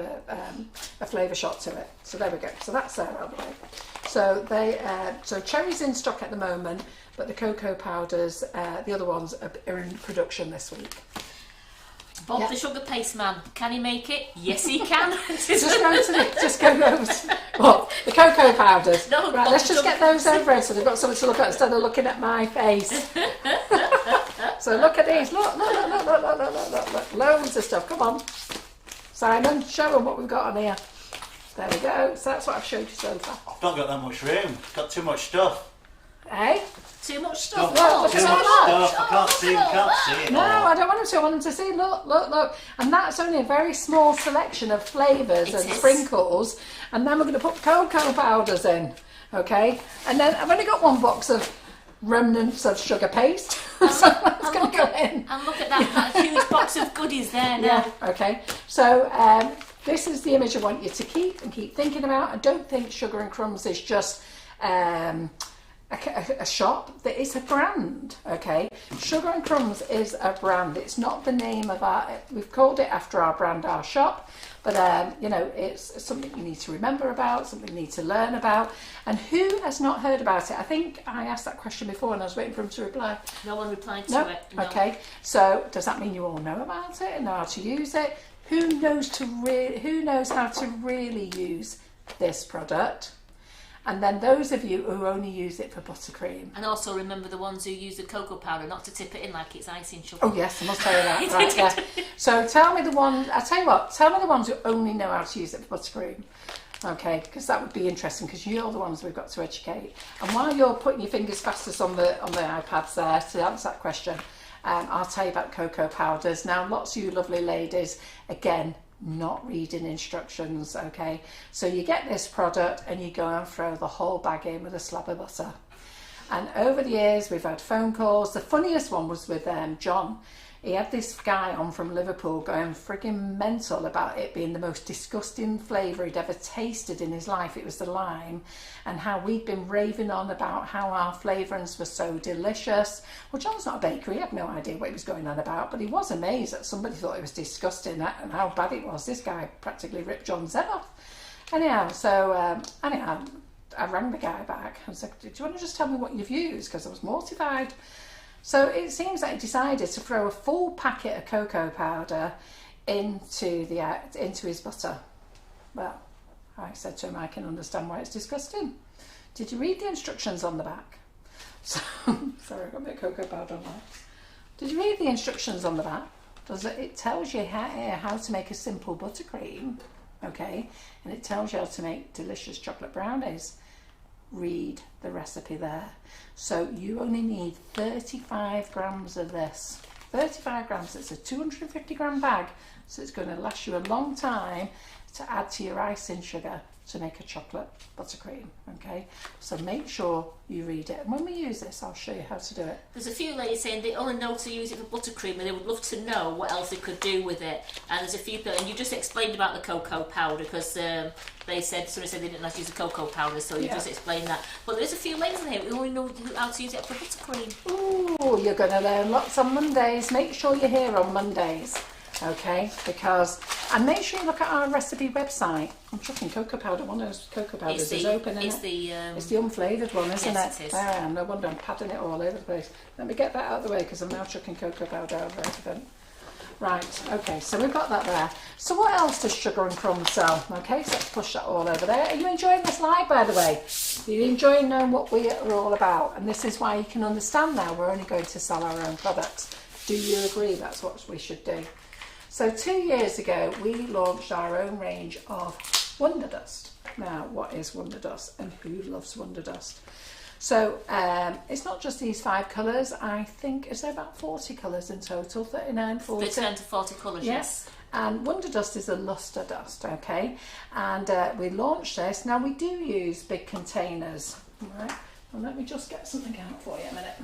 a flavour shot to it. So there we go. So that's there out the way. So so cherries in stock at the moment, but the cocoa powders, the other ones are in production this week. Bob the sugar paste man, can he make it? Yes, he can. just go over to the cocoa powders. No, right, let's just get those over so they've got something to look at instead of looking at my face. So look at these. Look, loads of stuff. Come on, Simon, show them what we've got on here. There we go. So that's what I've showed you so far. I've not got that much room. Got too much stuff. Hey? Too much stuff. Look, too much stuff. I can't see it. No, I don't want them to. I want them to see. Look. And that's only a very small selection of flavours and sprinkles. And then we're going to put cocoa powders in. Okay? And then I've only got 1 box of remnants of sugar paste. So that's going to go in. And look at that huge box of goodies there now. Yeah, okay. So this is the image I want you to keep thinking about. I don't think Sugar and Crumbs is just a shop. It's a brand, okay? Sugar and Crumbs is a brand. It's not the name of we've called it after our brand, our shop, but you know, it's something you need to remember about, something you need to learn about. And who has not heard about it? I think I asked that question before and I was waiting for him to reply. No one replied to it. No. Okay, so does that mean you all know about it and know how to use it? Who knows how to really use this product? And then those of you who only use it for buttercream. And also remember the ones who use the cocoa powder, not to tip it in like it's icing sugar. Oh yes, I must tell you that. Right, yeah. So tell me the ones who only know how to use it for buttercream. Okay, because that would be interesting, because you're the ones we've got to educate. And while you're putting your fingers fastest on the iPads there to answer that question, I'll tell you about cocoa powders. Now, lots of you lovely ladies, again, not reading instructions, okay? So you get this product and you go and throw the whole bag in with a slab of butter. And over the years, we've had phone calls. The funniest one was with John. He had this guy on from Liverpool going frigging mental about it being the most disgusting flavour he'd ever tasted in his life. It was the lime, and how we'd been raving on about how our flavourings were so delicious. Well, John's not a baker, he had no idea what he was going on about, but he was amazed that somebody thought it was disgusting and how bad it was. This guy practically ripped John's head off. Anyhow, I rang the guy back and said, do you want to just tell me what you've used? Because I was mortified. So it seems that he decided to throw a full packet of cocoa powder into his butter. Well, I said to him, I can understand why it's disgusting. Did you read the instructions on the back? So, sorry, I got a bit of cocoa powder on that. Did you read the instructions on the back? It tells you how to make a simple buttercream, okay? And it tells you how to make delicious chocolate brownies. Read the recipe there. So you only need 35 grams of this. 35 grams, it's a 250 gram bag, so it's going to last you a long time to add to your icing sugar to make a chocolate buttercream, okay? So make sure you read it. And when we use this, I'll show you how to do it. There's a few ladies saying they only know to use it for buttercream and they would love to know what else they could do with it. And there's a few people, and you just explained about the cocoa powder, because somebody said they didn't know how to use the cocoa powder, so you just explained that. But there's a few ladies in here who only know how to use it for buttercream. Ooh, you're going to learn lots on Mondays. Make sure you're here on Mondays. Okay, and make sure you look at our recipe website. I'm chucking cocoa powder. One of those cocoa powders is open, isn't it? It's the unflavoured one, isn't yes, it? It is. There I am. No wonder I'm padding it all over the place. Let me get that out of the way because I'm now chucking cocoa powder over everything. Right, okay, so we've got that there. So what else does Sugar and Crumbs sell? Okay, so let's push that all over there. Are you enjoying this live, by the way? Are you enjoying knowing what we are all about? And this is why you can understand now we're only going to sell our own products. Do you agree that's what we should do? So 2 years ago, we launched our own range of Wonder Dust. Now, what is Wonder Dust and who loves Wonder Dust? So it's not just these 5 colours. I think, is there about 40 colours in total? 39, 40? 39 to 40 colours, yes. And Wonder Dust is a luster dust, okay? And we launched this. Now, we do use big containers, all right? Well, let me just get something out for you a minute.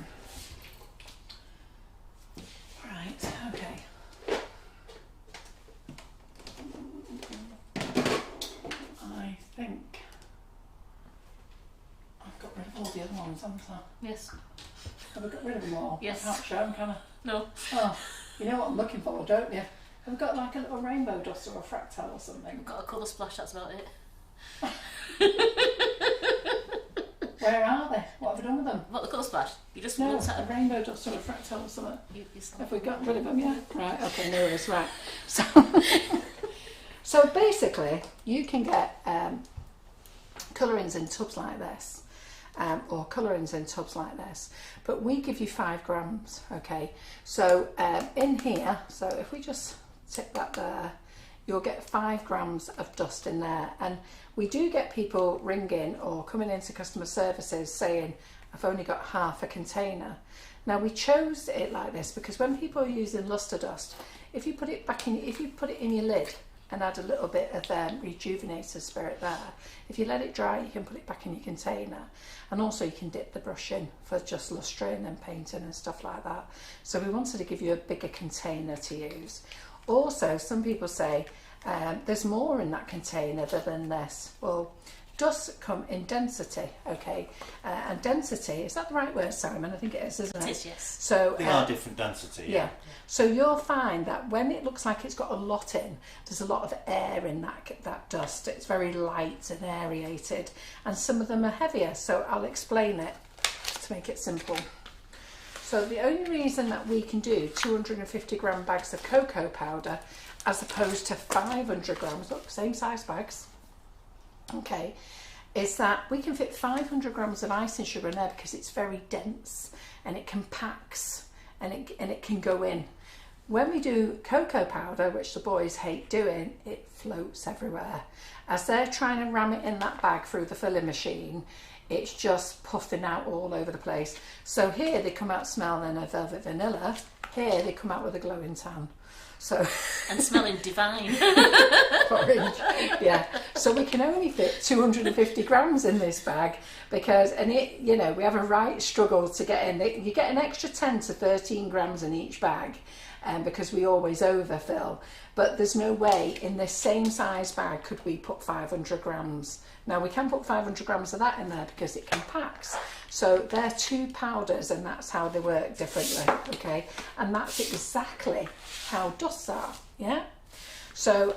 Right, okay. I think I've got rid of all the other ones, haven't I? Yes. Have I got rid of them all? Yes. I can't show them, can I? No. Oh, you know what I'm looking for, don't you? Have we got like a little rainbow dust or a fractal or something? I've got a colour splash, that's about it. Where are they? What have we done with them? What, the colour splash? You just No, looked at a them. rainbow dust or a fractal or something. You Have we got rid of them? Yeah. Right, okay, no worries, right. So, so basically, you can get colourings in tubs like this, or colourings in tubs like this, but we give you 5 grams, okay? So in here, so if we just tip that there, you'll get 5 grams of dust in there. And we do get people ringing or coming into customer services saying, I've only got half a container. Now we chose it like this because when people are using luster dust, if you put it in your lid and add a little bit of rejuvenator spirit there, if you let it dry, you can put it back in your container. And also you can dip the brush in for just lustering and painting and stuff like that. So we wanted to give you a bigger container to use. Also, some people say there's more in that container than this. Well, dust come in density, okay? And density, is that the right word, Simon? I think it is, isn't it? It is, yes. So, They are different density, yeah. So you'll find that when it looks like it's got a lot in, there's a lot of air in that dust. It's very light and aerated, and some of them are heavier. So I'll explain it to make it simple. So the only reason that we can do 250 gram bags of cocoa powder as opposed to 500 grams, look, same size bags, okay, is that we can fit 500 grams of icing sugar in there because it's very dense and it compacts and it can go in. When we do cocoa powder, which the boys hate doing, it floats everywhere. As they're trying to ram it in that bag through the filling machine, it's just puffing out all over the place. So here they come out smelling a velvet vanilla. Here they come out with a glowing tan. So and smelling divine. Orange. Yeah. So we can only fit 250 grams in this bag because, and it, you know, we have a right struggle to get in. You get an extra 10 to 13 grams in each bag, because we always overfill. But there's no way in this same size bag could we put 500 grams. Now we can put 500 grams of that in there because it compacts. So they're 2 powders and that's how they work differently, okay? And that's exactly how dusts are, yeah? So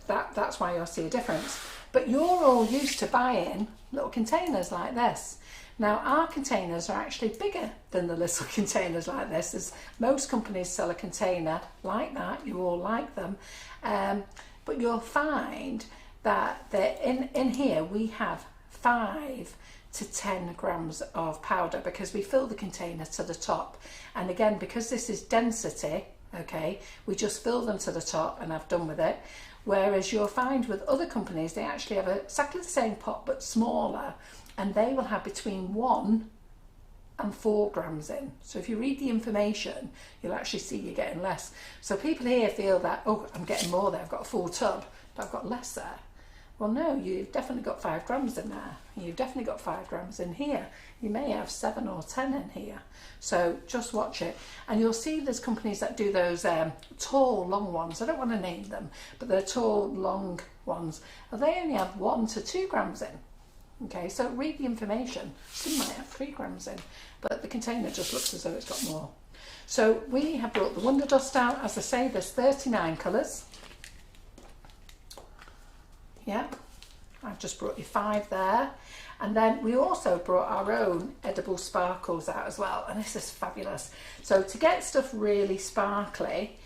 that's why you'll see a difference. But you're all used to buying little containers like this. Now our containers are actually bigger than the little containers like this. As most companies sell a container like that, you all like them, but you'll find that in here we have 5 to 10 grams of powder, because we fill the container to the top. And again, because this is density, okay, we just fill them to the top and I've done with it. Whereas you'll find with other companies, they actually have exactly the same pot but smaller, and they will have between 1 and 4 grams in. So if you read the information, you'll actually see you're getting less. So people here feel that, oh, I'm getting more there, I've got a full tub, but I've got less there. Well, no, you've definitely got 5 grams in there. You've definitely got 5 grams in here. You may have 7 or 10 in here. So just watch it. And you'll see there's companies that do those tall, long ones. I don't want to name them, but they're tall, long ones. Well, they only have 1 to 2 grams in. Okay, so read the information. Some might have 3 grams in, but the container just looks as though it's got more. So we have brought the Wonder Dust out. As I say, there's 39 colours. Yeah, I've just brought you 5 there. And then we also brought our own edible sparkles out as well, and this is fabulous. So to get stuff really sparkly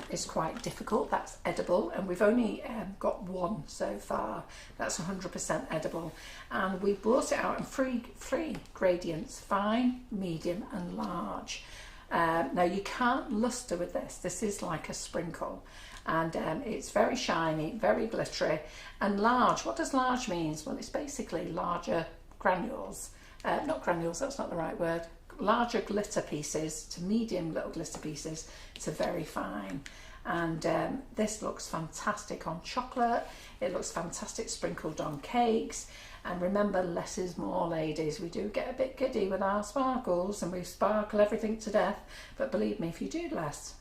is quite difficult. That's edible, and we've only got 1 so far. That's 100% edible, and we brought it out in 3 gradients: fine, medium and large. Now you can't lustre with this. This is like a sprinkle. And it's very shiny, very glittery. And large, what does large mean? Well, it's basically larger granules. Not granules, that's not the right word. Larger glitter pieces to medium little glitter pieces to very fine. And this looks fantastic on chocolate. It looks fantastic sprinkled on cakes. And remember, less is more, ladies. We do get a bit giddy with our sparkles and we sparkle everything to death. But believe me, if you do less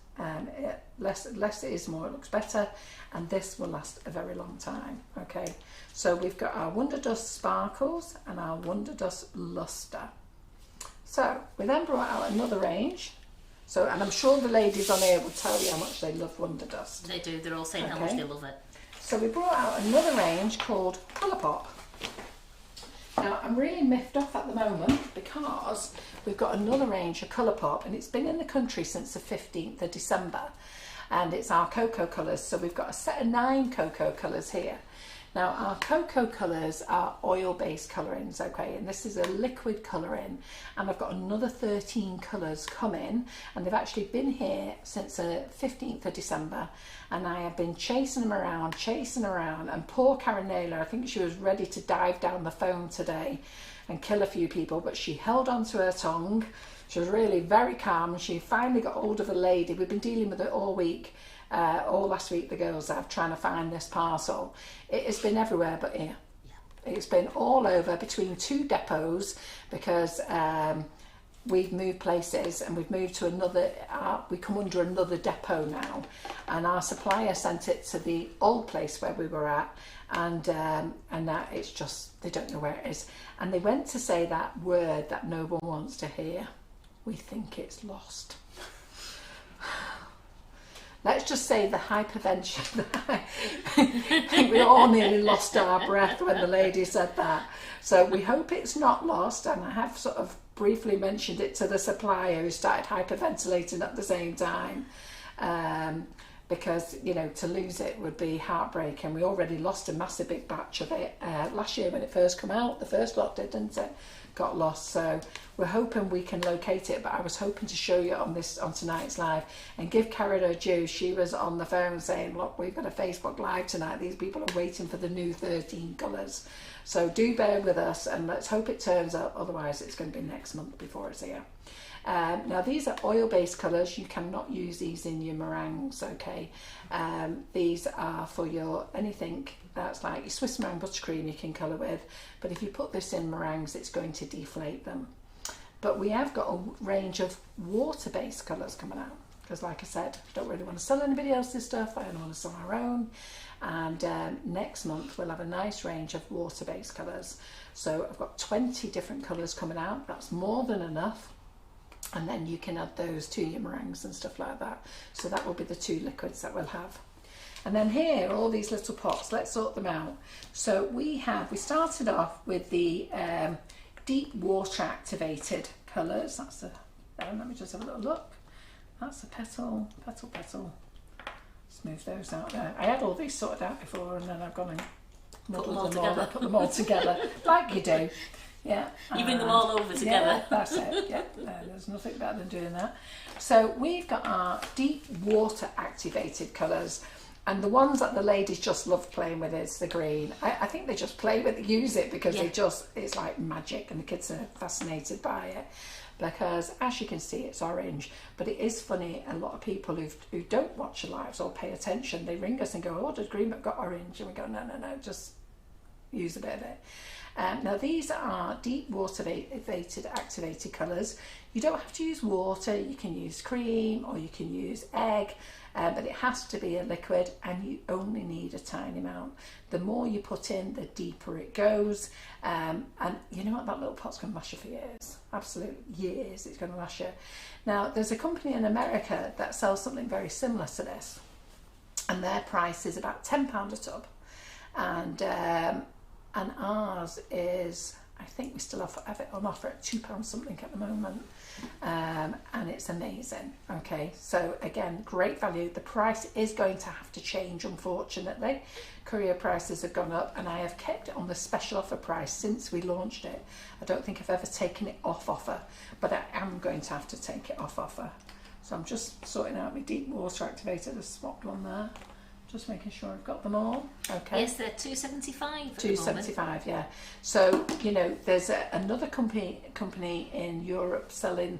it is more. It looks better, and this will last a very long time. Okay, so we've got our Wonder Dust sparkles and our Wonder Dust luster. So we then brought out another range. So, and I'm sure the ladies on here will tell you how much they love Wonder Dust. They do. They're all saying how much they love it. So we brought out another range called Colour Pop. Now I'm really miffed off at the moment because we've got another range of Colour Pop, and it's been in the country since the 15th of December, and it's our cocoa colours. So we've got a set of 9 cocoa colours here. Now our cocoa colours are oil-based colourings, okay, and this is a liquid colouring, and I've got another 13 colours coming, and they've actually been here since the 15th of December, and I have been chasing them around, and poor Karen Naylor, I think she was ready to dive down the phone today and kill a few people, but she held on to her tongue. She was really very calm. She finally got hold of a lady. We've been dealing with it all week. All last week the girls have trying to find this parcel. It has been everywhere but here. It's been all over between 2 depots because we've moved places and we've moved to another, we come under another depot now, and our supplier sent it to the old place where we were at, and now it's just, they don't know where it is, and they went to say that word that no one wants to hear. We think it's lost. Let's just say the hypervention. I think we all nearly lost our breath when the lady said that. So we hope it's not lost, and I have sort of briefly mentioned it to the supplier who started hyperventilating at the same time. Because, you know, to lose it would be heartbreaking. We already lost a massive big batch of it last year when it first came out. The first lot did, didn't it? Got lost. So we're hoping we can locate it, but I was hoping to show you on tonight's live and give Karen her due. She was on the phone saying, look, we've got a Facebook live tonight. These people are waiting for the new 13 colours. So do bear with us and let's hope it turns up. Otherwise it's going to be next month before it's here. Now these are oil-based colours. You cannot use these in your meringues, okay? These are for your anything that's like your Swiss meringue buttercream you can colour with, but if you put this in meringues it's going to deflate them. But we have got a range of water-based colours coming out because, like I said, I don't really want to sell anybody else's stuff. I only want to sell our own. And next month we'll have a nice range of water-based colours. So I've got 20 different colours coming out. That's more than enough. And then you can add those to your meringues and stuff like that. So that will be the 2 liquids that we'll have. And then here, all these little pots, let's sort them out. So we started off with the deep water activated colours. That's the, let me just have a little look. That's a petal. Let's move those out there. I had all these sorted out before, and then I've gone and muddled them all. I put them all together, like you do. Yeah. You bring them all over together. Yeah, that's it. Yeah, there's nothing better than doing that. So we've got our deep water activated colours, and the ones that the ladies just love playing with is the green. I think they just play with it, use it because it's like magic, and the kids are fascinated by it. Because as you can see, it's orange, but it is funny, a lot of people who don't watch the lives or pay attention, they ring us and go, oh, does green but got orange? And we go, no, just use a bit of it. Now these are deep water activated colours. You don't have to use water, you can use cream or you can use egg, but it has to be a liquid, and you only need a tiny amount. The more you put in, the deeper it goes, and you know what, that little pot's going to last you for years, absolute years it's going to last you. Now there's a company in America that sells something very similar to this, and their price is about £10 a tub, and ours is, I think we still have it on offer at £2 something at the moment, and it's amazing. Okay, so again, great value. The price is going to have to change, unfortunately. Courier prices have gone up, and I have kept it on the special offer price since we launched it. I don't think I've ever taken it off offer, but I am going to have to take it off offer. So I'm just sorting out my deep water activator. There's swapped one there. Just making sure I've got them all. Okay. Yes, they're £2.75. £2.75, yeah. So you know, there's another company in Europe selling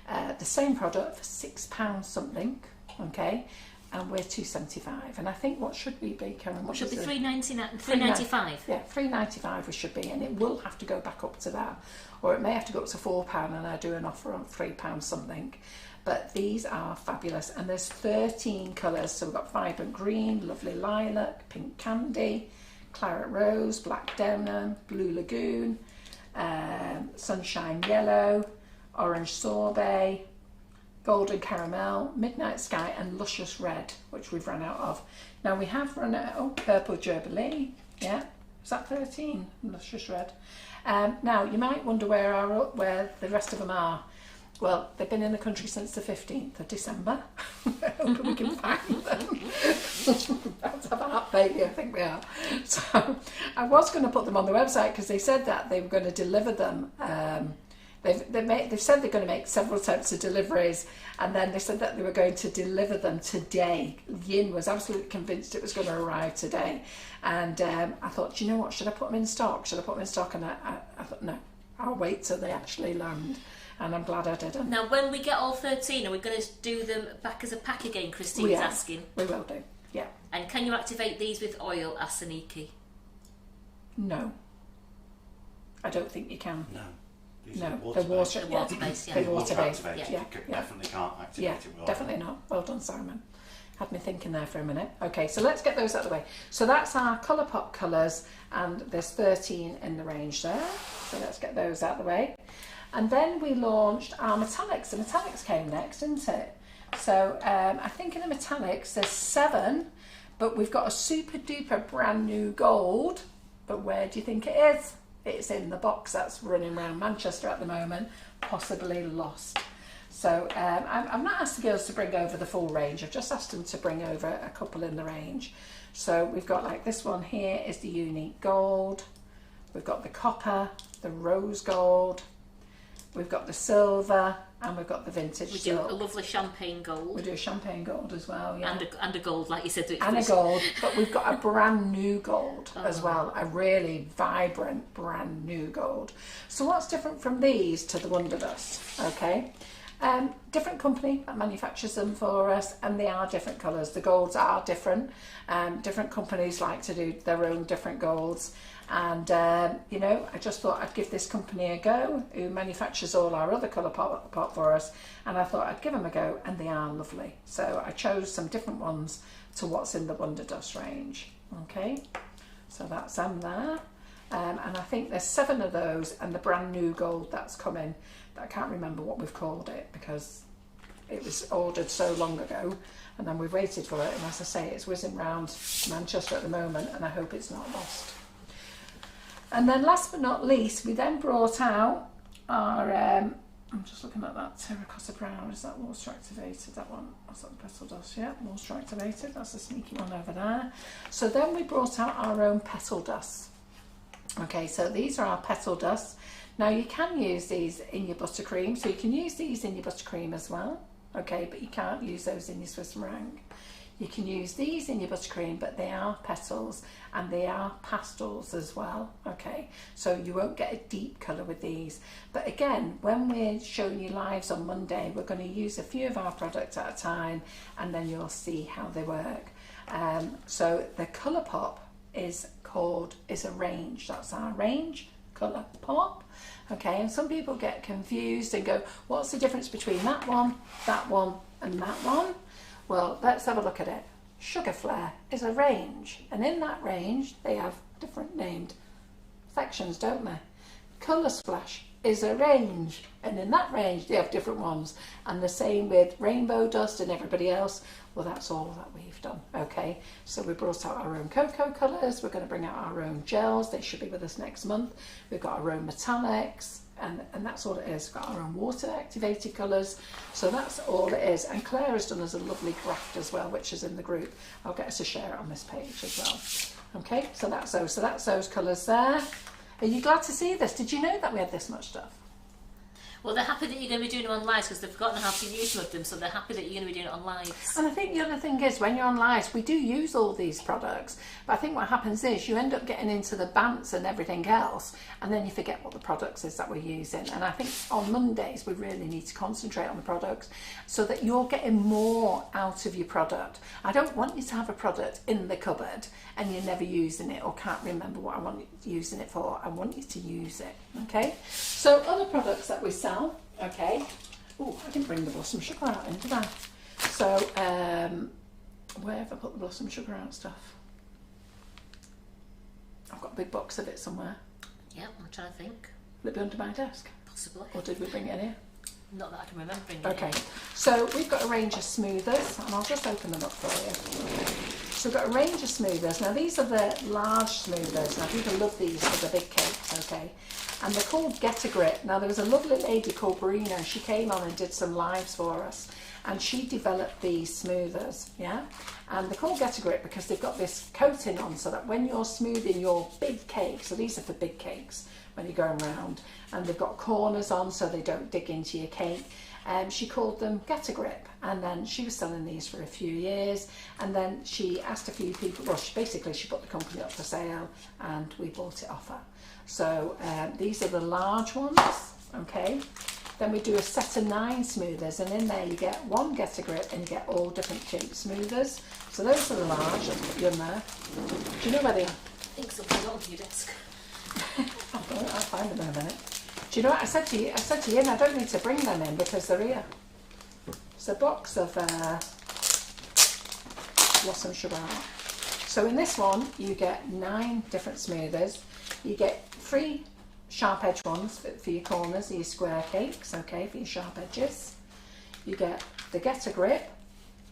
the same product for £6 something. Okay, and we're £2.75. And I think what should we be, Karen? What should be £3.95. Yeah, £3.95 we should be, and it will have to go back up to that, or it may have to go up to £4, and I do an offer on £3 something. But these are fabulous, and there's 13 colours. So we've got vibrant green, lovely lilac, pink candy, claret rose, black denim, blue lagoon, sunshine yellow, orange sorbet, golden caramel, midnight sky, and luscious red, which we've run out of. Now we have run out of purple gerbillie. Yeah, is that 13? Luscious red. Now you might wonder where the rest of them are. Well, they've been in the country since the 15th of December. Hoping we can find them. That's a heart failure, I think we are. So I was going to put them on the website because they said that they were going to deliver them. They've said they're going to make several attempts of deliveries, and then they said that they were going to deliver them today. Yin was absolutely convinced it was going to arrive today. And I thought, you know what, should I put them in stock? And I thought, no, I'll wait till they actually land. And I'm glad I didn't. Now, when we get all 13, are we going to do them back as a pack again, Christine's asking? We will do, yeah. And can you activate these with oil, Asaniki? No. I don't think you can. No. No, water based, yeah. They're water-based, yeah. Definitely can't activate it with oil. Definitely not. Well done, Simon. Had me thinking there for a minute. Okay, so let's get those out of the way. So that's our Colourpop colours, and there's 13 in the range there. So let's get those out of the way. And then we launched our metallics. The metallics came next, didn't it? So I think in the metallics there's 7, but we've got a super duper brand new gold. But where do you think it is? It's in the box that's running around Manchester at the moment, possibly lost. So I've not asked the girls to bring over the full range. I've just asked them to bring over a couple in the range. So we've got like this one here is the unique gold. We've got the copper, the rose gold. We've got the silver, and we've got the vintage silk. We do a lovely champagne gold. We do a champagne gold as well, yeah. And a gold, like you said. And a gold, but we've got a brand new gold as well, a really vibrant brand new gold. So what's different from these to the Wonder Dust? Okay, different company that manufactures them for us, and they are different colours. The golds are different. Different companies like to do their own different golds. And you know, I just thought I'd give this company a go, who manufactures all our other Colourpop for us, and I thought I'd give them a go, and they are lovely. So I chose some different ones to what's in the Wonder Dust range. Okay, so that's them there, and I think there's 7 of those, and the brand new gold that's coming. I can't remember what we've called it because it was ordered so long ago, and then we've waited for it, and as I say, it's whizzing round Manchester at the moment, and I hope it's not lost. And then last but not least, we then brought out our, I'm just looking at that terracotta brown. Is that moisture activated? That one? What's that, the petal dust? Yeah, moisture activated. That's a sneaky one over there. So then we brought out our own petal dust. Okay, so these are our petal dust. Now you can use these in your buttercream, so you can use these in your buttercream as well. Okay, but you can't use those in your Swiss meringue. You can use these in your buttercream, but they are petals and they are pastels as well. Okay, so you won't get a deep colour with these. But again, when we're showing you lives on Monday, we're going to use a few of our products at a time, and then you'll see how they work. So the colour pop is a range. That's our range colour pop. Okay, and some people get confused and go, what's the difference between that one, and that one? Well, let's have a look at it. Sugar Flare is a range, and in that range they have different named sections, don't they? Colour Splash is a range, and in that range they have different ones, and the same with Rainbow Dust and everybody else. Well, that's all that we've done. Okay, so we brought out our own cocoa colours. We're going to bring out our own gels. They should be with us next month. We've got our own metallics, and that's all it is. We've got our own water activated colours, so that's all it is. And Claire has done us a lovely graft as well, which is in the group. I'll get us to share it on this page as well. Okay, so that's those colours there. Are you glad to see this? Did you know that we had this much stuff? Well, they're happy that you're going to be doing them on lives because they've forgotten how to use some of them, so they're happy that you're going to be doing it on lives. And I think the other thing is, when you're on lives, we do use all these products, but I think what happens is you end up getting into the bants and everything else, and then you forget what the products is that we're using. And I think on Mondays we really need to concentrate on the products so that you're getting more out of your product. I don't want you to have a product in the cupboard and you're never using it or can't remember what I want you using it for. I want you to use it. Okay, so other products that we sell. Okay, oh, I didn't bring the blossom sugar out in, did I? So where have I put the blossom sugar out stuff? I've got a big box of it somewhere. Yeah, I'm trying to think. Will it be under my desk? Possibly. Or did we bring it in here? Not that I can remember bringing Okay, it in. so we've got a range of smoothers, and I'll just open them up for you. So we've got a range of smoothers. Now these are the large smoothers. Now people love these for the big cakes, okay? And they're called Get a Grip. Now there was a lovely lady called Brina. She came on and did some lives for us, and she developed these smoothers, yeah? And they're called Get a Grip because they've got this coating on so that when you're smoothing your big cake, so these are for big cakes when you're going round, and they've got corners on so they don't dig into your cake. She called them Get a Grip, and then she was selling these for a few years, and then she asked a few people, well, she put the company up for sale, and we bought it off her. So these are the large ones, okay? Then we do a set of 9 smoothers, and in there you get one Get a Grip and you get all different shape smoothers. So those are the large. I'll put you in there. Do you know where they are? I think something's on your desk. I'll find them in a minute. Do you know what I said to you? I said to you, and I don't need to bring them in because they're here. It's a box of blossom sugar. So in this one, you get 9 different smoothers. You get 3 sharp edge ones for your corners, your square cakes, okay, for your sharp edges. You get the Get a Grip,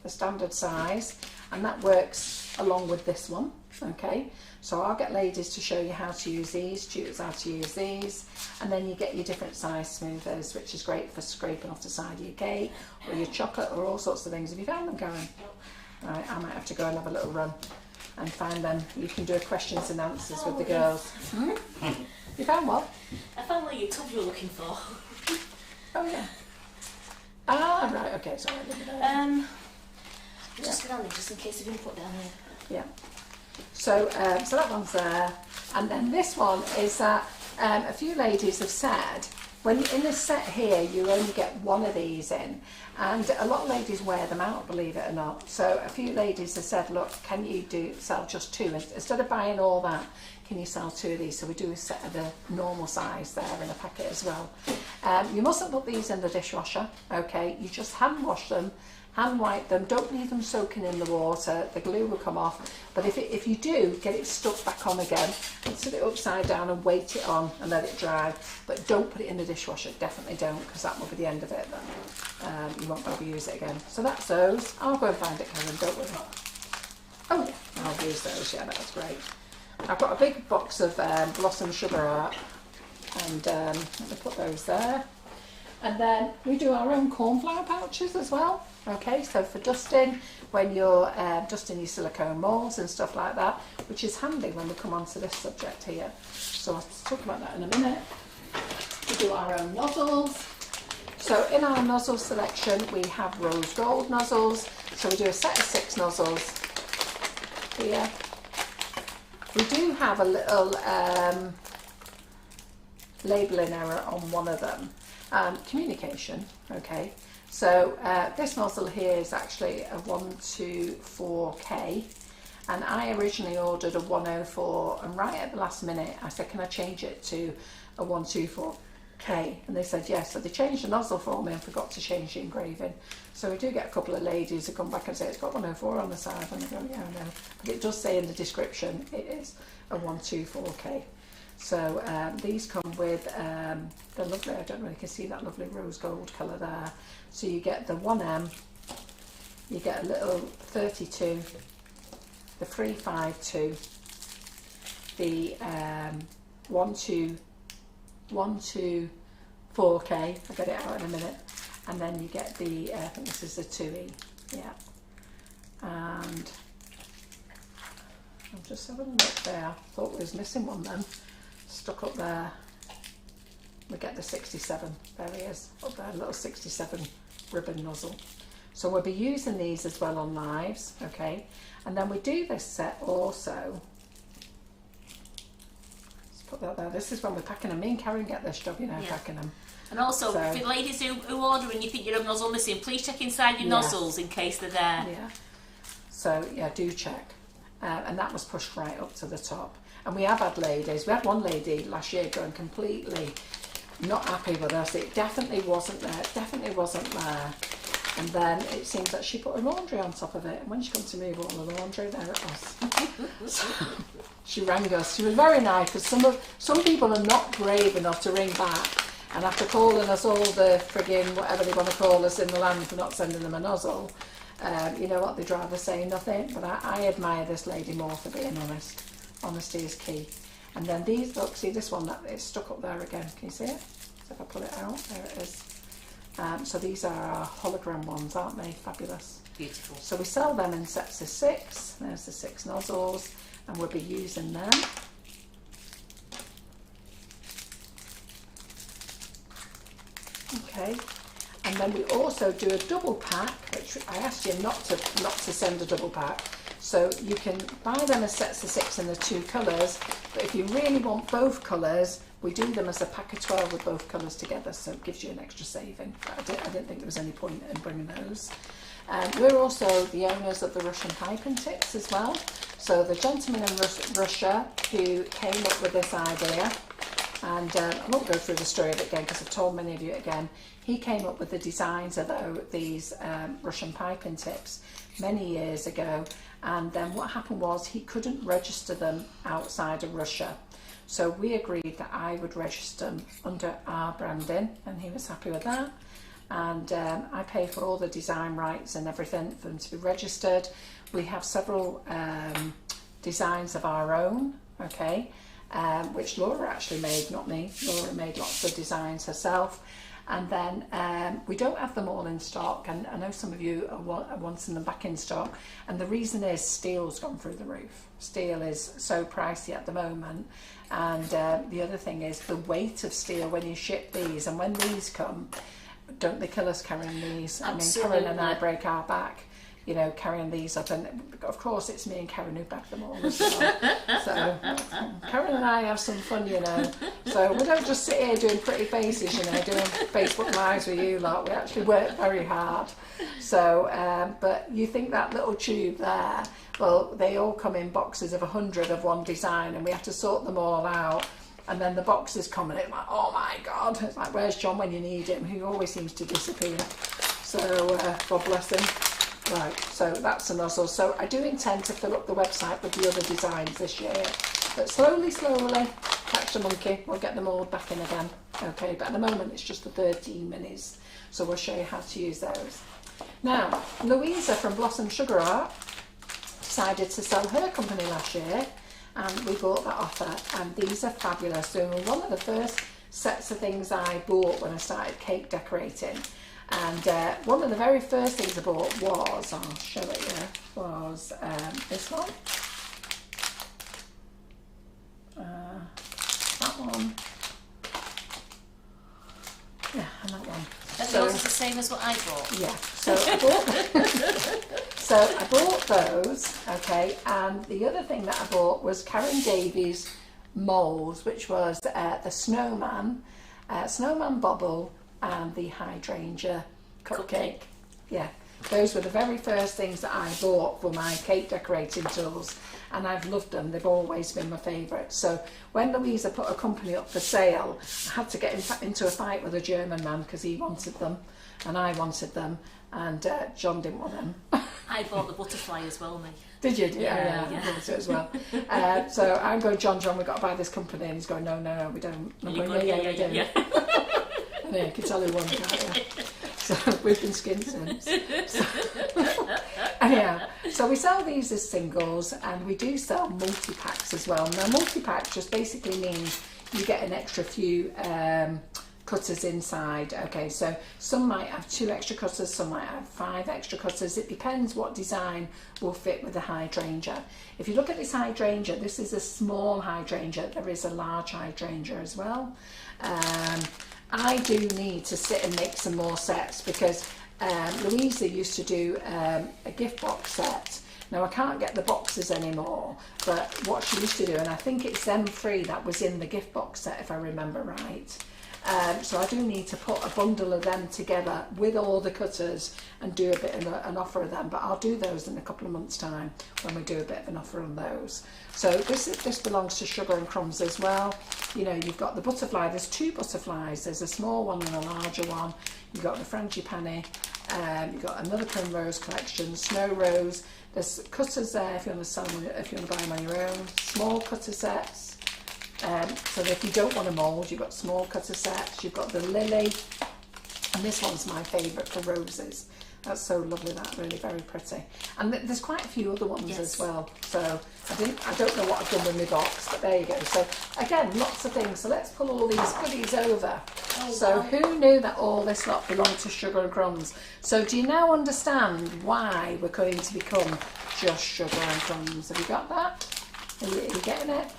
the standard size, and that works along with this one, okay. So I'll get ladies to show you how to use these, tutors how to use these, and then you get your different size smoothers, which is great for scraping off the side of your cake or your chocolate or all sorts of things. Have you found them, Karen? Right, I might have to go and have a little run and find them. You can do a questions and answers with the girls. You found what? I found what your tub you were looking for. Oh yeah. Ah, right, okay, sorry. Just go down there, just in case you didn't put down there. Yeah. So, so that one's there, and then this one is that a few ladies have said when in this set here you only get one of these in, and a lot of ladies wear them out, believe it or not. So a few ladies have said, look, can you sell just 2 instead of buying all that? Can you sell 2 of these? So we do a set of the normal size there in a packet as well. You mustn't put these in the dishwasher, okay? You just hand wash them, hand wipe them, don't leave them soaking in the water, the glue will come off. But if you do, get it stuck back on again and sit it upside down and weight it on and let it dry. But don't put it in the dishwasher, definitely don't, because that will be the end of it then. You won't be able to use it again. So that's those. I'll go and find it, Karen, don't worry. Oh yeah, I'll use those, yeah, that's great. I've got a big box of Blossom Sugar Art, and let me put those there. And then we do our own cornflower pouches as well. Okay, so for dusting, when you're dusting your silicone moulds and stuff like that, which is handy when we come on to this subject here. So I'll talk about that in a minute. We do our own nozzles. So in our nozzle selection, we have rose gold nozzles. So we do a set of 6 nozzles here. We do have a little labelling error on one of them. Communication, okay. So this nozzle here is actually a 124K, and I originally ordered a 104, and right at the last minute I said, can I change it to a 124K? And they said yes. So they changed the nozzle for me and forgot to change the engraving. So we do get a couple of ladies who come back and say it's got 104 on the side, and I go, yeah, I know, but it does say in the description it is a 124K. So these come with, they're lovely, I don't know if you can see that lovely rose gold colour there. So you get the 1M, you get a little 32, the 352, the 124K, I'll get it out in a minute, and then you get the, I think this is the 2E, yeah. And I'm just having a look there, I thought we was missing one then. Stuck up there, we get the 67, there he is, up there, a little 67 ribbon nozzle. So we'll be using these as well on lives, okay, and then we do this set also, let's put that there, this is when we're packing them. Me and Karen get this job, you know, packing them. And also, for the ladies who order and you think you have a nozzle missing, please check inside your nozzles in case they're there. Yeah, so yeah, do check. And that was pushed right up to the top. And we have had ladies, we had one lady last year going completely not happy with us. It definitely wasn't there, And then it seems that she put her laundry on top of it. And when she came to move all the laundry, there it was. So she rang us. She was very nice, because some people are not brave enough to ring back. And after calling us all the frigging whatever they want to call us in the land for not sending them a nozzle, you know what, they'd rather say nothing. But I admire this lady more for being honest. Honesty is key. And then these, look, see this one that is stuck up there again. Can you see it? So if I pull it out, there it is. So these are our hologram ones, aren't they? Fabulous. Beautiful. So we sell them in sets of 6. There's the 6 nozzles, and we'll be using them. Okay. And then we also do a double pack, which I asked you not to send a double pack. So you can buy them as sets of 6 in the 2 colours, but if you really want both colours, we do them as a pack of 12 with both colours together, so it gives you an extra saving. I didn't think there was any point in bringing those. We're also the owners of the Russian piping tips as well. So the gentleman in Russia who came up with this idea, and I won't go through the story of it again because I've told many of you again, he came up with the designs of these Russian piping tips many years ago, and then what happened was he couldn't register them outside of Russia. So we agreed that I would register them under our branding, and he was happy with that. And I pay for all the design rights and everything for them to be registered. We have several designs of our own, okay, which Laura actually made, not me. Laura made lots of designs herself. And then we don't have them all in stock, and I know some of you are wanting them back in stock, and the reason is steel's gone through the roof. Steel is so pricey at the moment, and the other thing is the weight of steel when you ship these, and when these come, don't they kill us carrying these? Absolutely. I mean, Karen and I break our back, you know, carrying these up, and of course it's me and Karen who bag them all as well. So Karen and I have some fun, you know. So we don't just sit here doing pretty faces, you know, doing Facebook Lives with you lot. We actually work very hard. So, but you think that little tube there, well, they all come in boxes of 100 of one design, and we have to sort them all out. And then the boxes come, and it's like, oh my God, it's like, where's John when you need him? He always seems to disappear. So, God bless him. Right, so that's a nozzle. So I do intend to fill up the website with the other designs this year. But slowly, catch the monkey, we'll get them all back in again. Okay, but at the moment it's just the 13 minis. So we'll show you how to use those. Now, Louisa from Blossom Sugar Art decided to sell her company last year. and we bought that off her, and these are fabulous. So one of the first sets of things I bought when I started cake decorating, and one of the very first things I bought was, I'll show it here, was this one, that one, yeah, and that one. And yours is the same as what I bought. Yeah, so I bought those, okay, and the other thing that I bought was Karen Davies moulds, which was the snowman, snowman bobble, and the hydrangea cupcake. Yeah, those were the very first things that I bought for my cake decorating tools, and I've loved them. They've always been my favourite. So when Louisa put a company up for sale, I had to get into a fight with a German man because he wanted them and I wanted them, and John didn't want them. I bought the butterfly as well, me. Did you? Yeah. I bought it as well. So I'm going, John, we've got to buy this company, and he's going, no, we don't. And I'm going, yeah, we do. Yeah. And you can tell who won, can't you? So we've been skinned since. Anyhow, so we sell these as singles, and we do sell multi-packs as well. Now, multi-pack just basically means you get an extra few cutters inside. Okay, so some might have 2 extra cutters, some might have 5 extra cutters. It depends what design will fit with the hydrangea. If you look at this hydrangea, this is a small hydrangea. There is a large hydrangea as well. I do need to sit and make some more sets because Louisa used to do a gift box set. Now I can't get the boxes anymore, but what she used to do, and I think it's them 3 that was in the gift box set if I remember right. So I do need to put a bundle of them together with all the cutters and do a bit of an offer of them, but I'll do those in a couple of months' time when we do a bit of an offer on those. So this belongs to Sugar and Crumbs as well. You know, you've got the butterfly, there's 2 butterflies, there's a small one and a larger one. You've got the frangipani, you've got another primrose collection, snow rose. There's cutters there if you want to sell them, if you want to buy them on your own, small cutter sets. So that if you don't want a mould, you've got small cutter sets, you've got the lily, and this one's my favourite for roses. That's so lovely, that, really very pretty. And there's quite a few other ones as well. So I don't know what I've done with my box, but there you go. So again, lots of things. So let's pull all these goodies over. So who knew that all this lot belonged to Sugar and Crumbs? So do you now understand why we're going to become just Sugar and Crumbs? Have you got that? Are you getting it?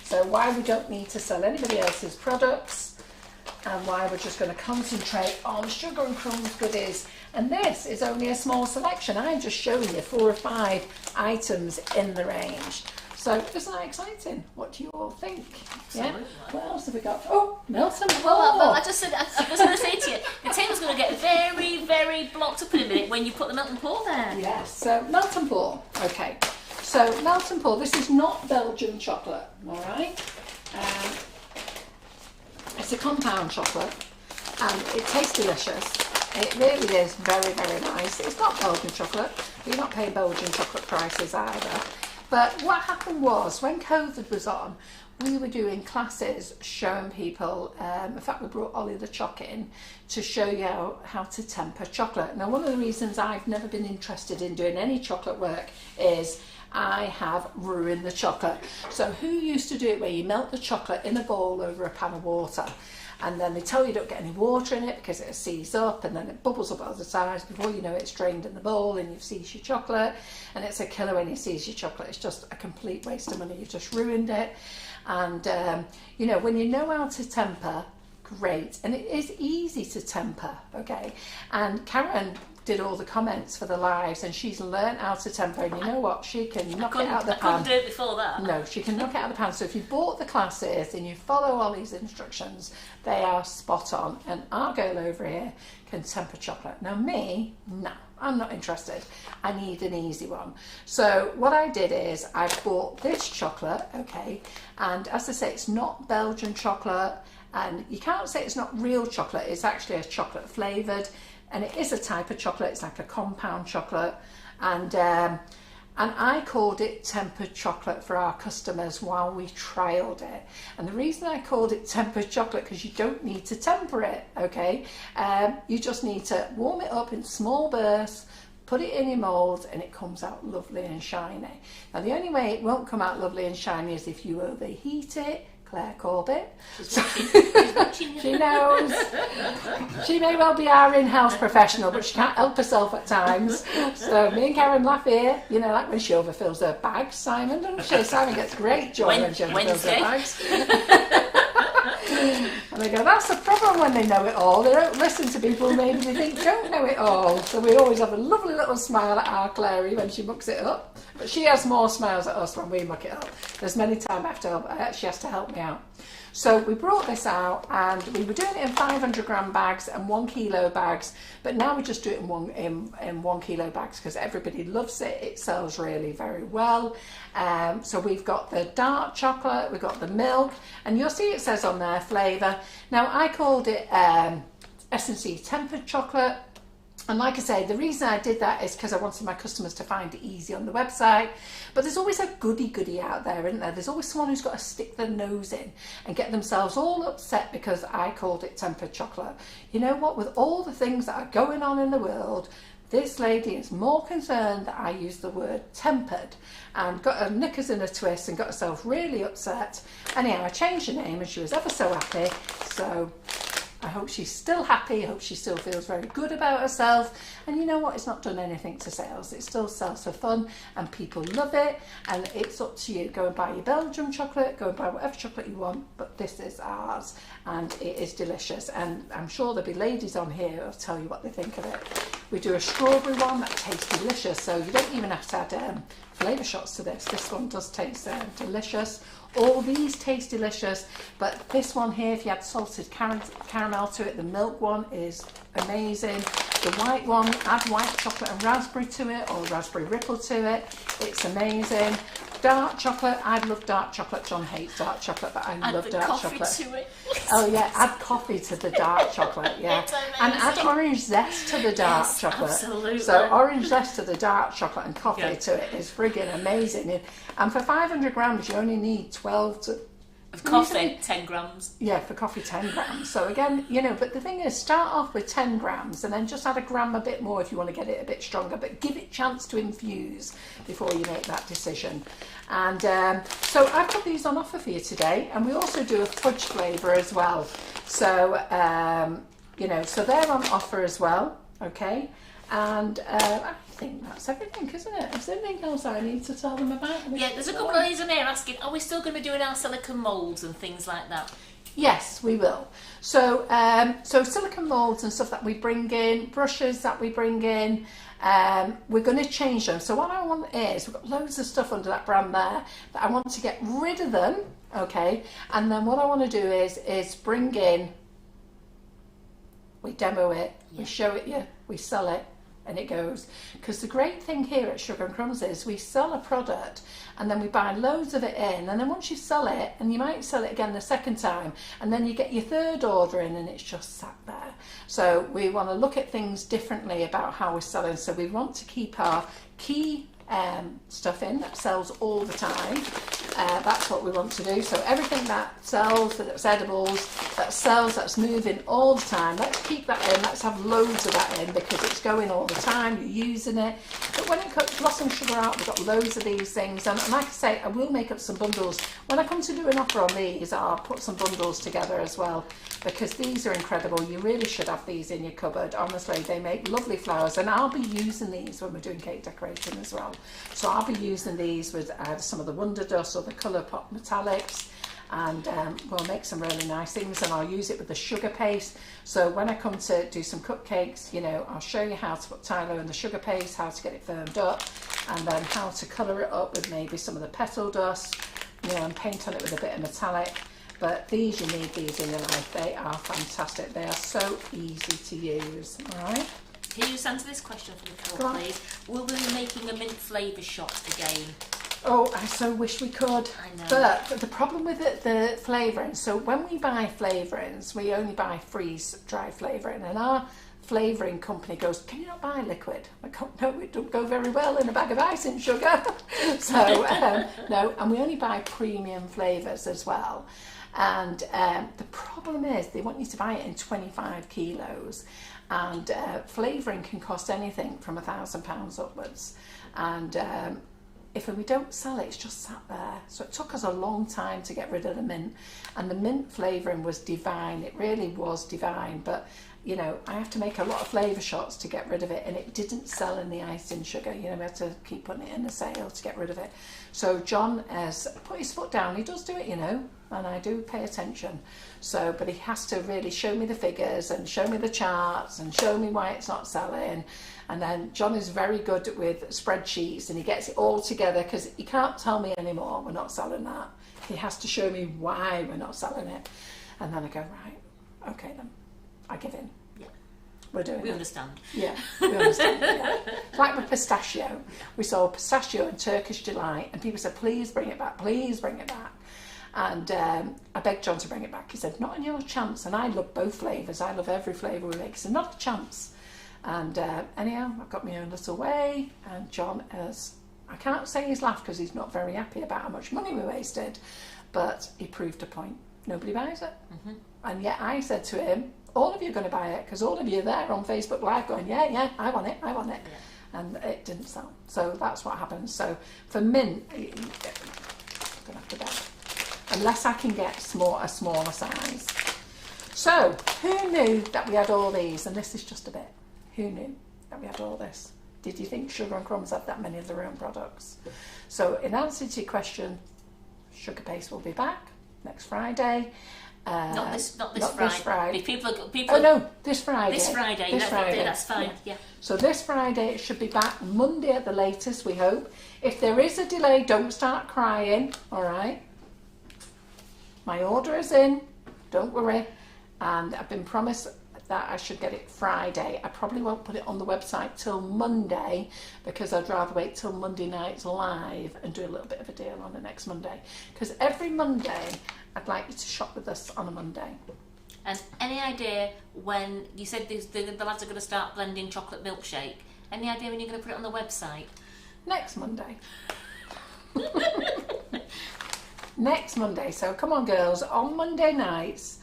So why we don't need to sell anybody else's products, and why we're just going to concentrate on Sugar and Crumbs goodies. And this is only a small selection. I'm just showing you 4 or 5 items in the range. So isn't that exciting? What do you all think? Absolutely. Yeah. What else have we got? Oh, Milton Paul. Well, I was going to say to you, the table's going to get very, very blocked up in a minute when you put the Milton Paul there. Yes. So Milton Paul. Okay. So Milton Paul. This is not Belgian chocolate. All right. It's a compound chocolate, and it tastes delicious. It really is very, very nice. It's not Belgian chocolate. You're not paying Belgian chocolate prices either. But what happened was, when COVID was on, we were doing classes showing people, in fact we brought Ollie the Choc in to show you how to temper chocolate. Now, one of the reasons I've never been interested in doing any chocolate work is I have ruined the chocolate. So who used to do it where you melt the chocolate in a bowl over a pan of water, and then they tell you don't get any water in it because it'll seize up, and then it bubbles up at the sides. Before you know it, it's drained in the bowl and you've seized your chocolate, and it's a killer when you seize your chocolate. It's just a complete waste of money. You've just ruined it. And you know, when you know how to temper, great. And it is easy to temper, okay? And Karen did all the comments for the lives, and she's learnt how to temper, and you know what, she can knock it out of the pan. I couldn't do it before that. No, she can knock it out of the pan. So if you bought the classes and you follow all these instructions, they are spot on. And our girl over here can temper chocolate. Now me, no, I'm not interested. I need an easy one. So what I did is I bought this chocolate, okay, and as I say, it's not Belgian chocolate, and you can't say it's not real chocolate. It's actually a chocolate flavoured, and it is a type of chocolate. It's like a compound chocolate, and I called it tempered chocolate for our customers while we trialled it. And the reason I called it tempered chocolate, because you don't need to temper it, okay? You just need to warm it up in small bursts, put it in your mould, and it comes out lovely and shiny. Now, the only way it won't come out lovely and shiny is if you overheat it. Claire Corbett. She's watching. She knows. She may well be our in-house professional, but she can't help herself at times. So me and Karen laugh here, you know, like when she overfills her bags, Simon, doesn't she? Simon gets great joy when she overfills her bags. And they go, that's the problem when they know it all. They don't listen to people who maybe they think don't know it all. So we always have a lovely little smile at our Clary when she mucks it up. But she has more smiles at us when we muck it up. There's many times she has to help me out. So we brought this out, and we were doing it in 500 gram bags and 1 kilo bags, but now we just do it in 1 kilo bags because everybody loves it. It sells really very well. So we've got the dark chocolate, we've got the milk, and you'll see it says on there flavour. Now I called it S&C tempered chocolate. And like I say, the reason I did that is because I wanted my customers to find it easy on the website. But there's always a goody out there, isn't there? There's always someone who's got to stick their nose in and get themselves all upset because I called it tempered chocolate. You know what? With all the things that are going on in the world, this lady is more concerned that I use the word tempered and got her knickers in a twist and got herself really upset. Anyhow, I changed the name and she was ever so happy. So I hope she's still happy. I hope she still feels very good about herself. And you know what? It's not done anything to sales. It still sells for fun and people love it. And it's up to you. Go and buy your Belgium chocolate. Go and buy whatever chocolate you want. But this is ours. And it is delicious. And I'm sure there'll be ladies on here who'll tell you what they think of it. We do a strawberry one that tastes delicious. So you don't even have to add flavour shots to this. This one does taste delicious. All these taste delicious, but this one here, if you add salted caramel to it, the milk one is amazing. The white one, add white chocolate and raspberry to it, or raspberry ripple to it. It's amazing. Dark chocolate, I love dark chocolate. John hates dark chocolate, but I love dark chocolate. To it. Oh yeah, add coffee to the dark chocolate, yeah. And add orange zest to the dark chocolate. Absolutely. So orange zest to the dark chocolate and coffee to it is friggin' amazing. And for 500 grams, you only need 12 to... Of coffee, 10 grams. Yeah, for coffee, 10 grams. So again, you know, but the thing is, start off with 10 grams and then just add a gram a bit more if you want to get it a bit stronger, but give it a chance to infuse before you make that decision. And so I've got these on offer for you today, and we also do a fudge flavour as well. So, you know, so they're on offer as well, okay? And I think that's everything, isn't it? Is there anything else I need to tell them about? Yeah, there's a couple of ladies in here asking, are we still going to be doing our silicone moulds and things like that? Yes, we will. So, so silicone moulds and stuff that we bring in, brushes that we bring in, we're going to change them. So what I want is, we've got loads of stuff under that brand there that I want to get rid of them, okay? And then what I want to do is bring in, we demo it, we show it you, we sell it, and it goes. Because the great thing here at Sugar and Crumbs is we sell a product and then we buy loads of it in, and then once you sell it, and you might sell it again the second time, and then you get your third order in and it's just sat there. So we want to look at things differently about how we're selling. So we want to keep our key stuff in that sells all the time. That's what we want to do. So everything that sells, that's edibles, that sells, that's moving all the time, let's keep that in. Let's have loads of that in because it's going all the time, you're using it. But when it comes to Blossom Sugar out, we've got loads of these things, and like I say, I will make up some bundles. When I come to do an offer on these, I'll put some bundles together as well, because these are incredible. You really should have these in your cupboard. Honestly, they make lovely flowers, and I'll be using these when we're doing cake decorating as well. So I'll be using these with some of the Wonder Dust or the Colour Pop Metallics, and we'll make some really nice things, and I'll use it with the sugar paste. So when I come to do some cupcakes, you know, I'll show you how to put Tylo in the sugar paste, how to get it firmed up, and then how to colour it up with maybe some of the petal dust, you know, and paint on it with a bit of metallic. But these, you need these in your life. They are fantastic. They are so easy to use. All right. Can you just answer this question for the call, please? Will we be making a mint flavour shot again? Oh, I so wish we could. I know. But the problem with the flavouring, so when we buy flavourings, we only buy freeze-dry flavouring, and our flavouring company goes, can you not buy liquid? I go, no, it don't go very well in a bag of icing sugar. So, no, and we only buy premium flavours as well. And the problem is they want you to buy it in 25 kilos. and flavouring can cost anything from £1,000 upwards, and if we don't sell it, it's just sat there. So it took us a long time to get rid of the mint, and the mint flavouring was divine. It really was divine, but you know, I have to make a lot of flavour shots to get rid of it, and it didn't sell in the icing sugar. You know, we had to keep putting it in the sale to get rid of it. So John has put his foot down. He does do it, you know, and I do pay attention. So, but he has to really show me the figures and show me the charts and show me why it's not selling. And then John is very good with spreadsheets, and he gets it all together, because he can't tell me anymore we're not selling that. He has to show me why we're not selling it. And then I go, right, okay then. I give in. Yeah. We're doing We it. understand. Yeah, we understand. Yeah. Like with pistachio. We sold pistachio and Turkish Delight, and people said, please bring it back, please bring it back. And I begged John to bring it back. He said, not on your chance. And I love both flavours. I love every flavour we make. He said, not a chance. And anyhow, I've got my own little way, and John has, I can't say he's laughed because he's not very happy about how much money we wasted, but he proved a point. Nobody buys it. Mm-hmm. And yet I said to him, all of you are going to buy it, because all of you are there on Facebook Live going, yeah, I want it. Yeah. And it didn't sell. So that's what happens. So for mint, I'm going to have to bet, unless I can get a smaller size. So who knew that we had all these? And this is just a bit. Who knew that we had all this? Did you think Sugar and Crumbs had that many of their own products? So in answer to your question, Sugar Paste will be back next Friday. Not this Friday. People. Oh no, this Friday. This Friday. That's fine. Yeah. So this Friday it should be back, Monday at the latest, we hope. If there is a delay, don't start crying. All right. My order is in. Don't worry. And I've been promised that I should get it Friday. I probably won't put it on the website till Monday, because I'd rather wait till Monday night's live and do a little bit of a deal on the next Monday. Because every Monday, I'd like you to shop with us on a Monday. And any idea when you said the lads are going to start blending chocolate milkshake? Any idea when you're going to put it on the website? Next Monday. Next Monday. So come on, girls. On Monday nights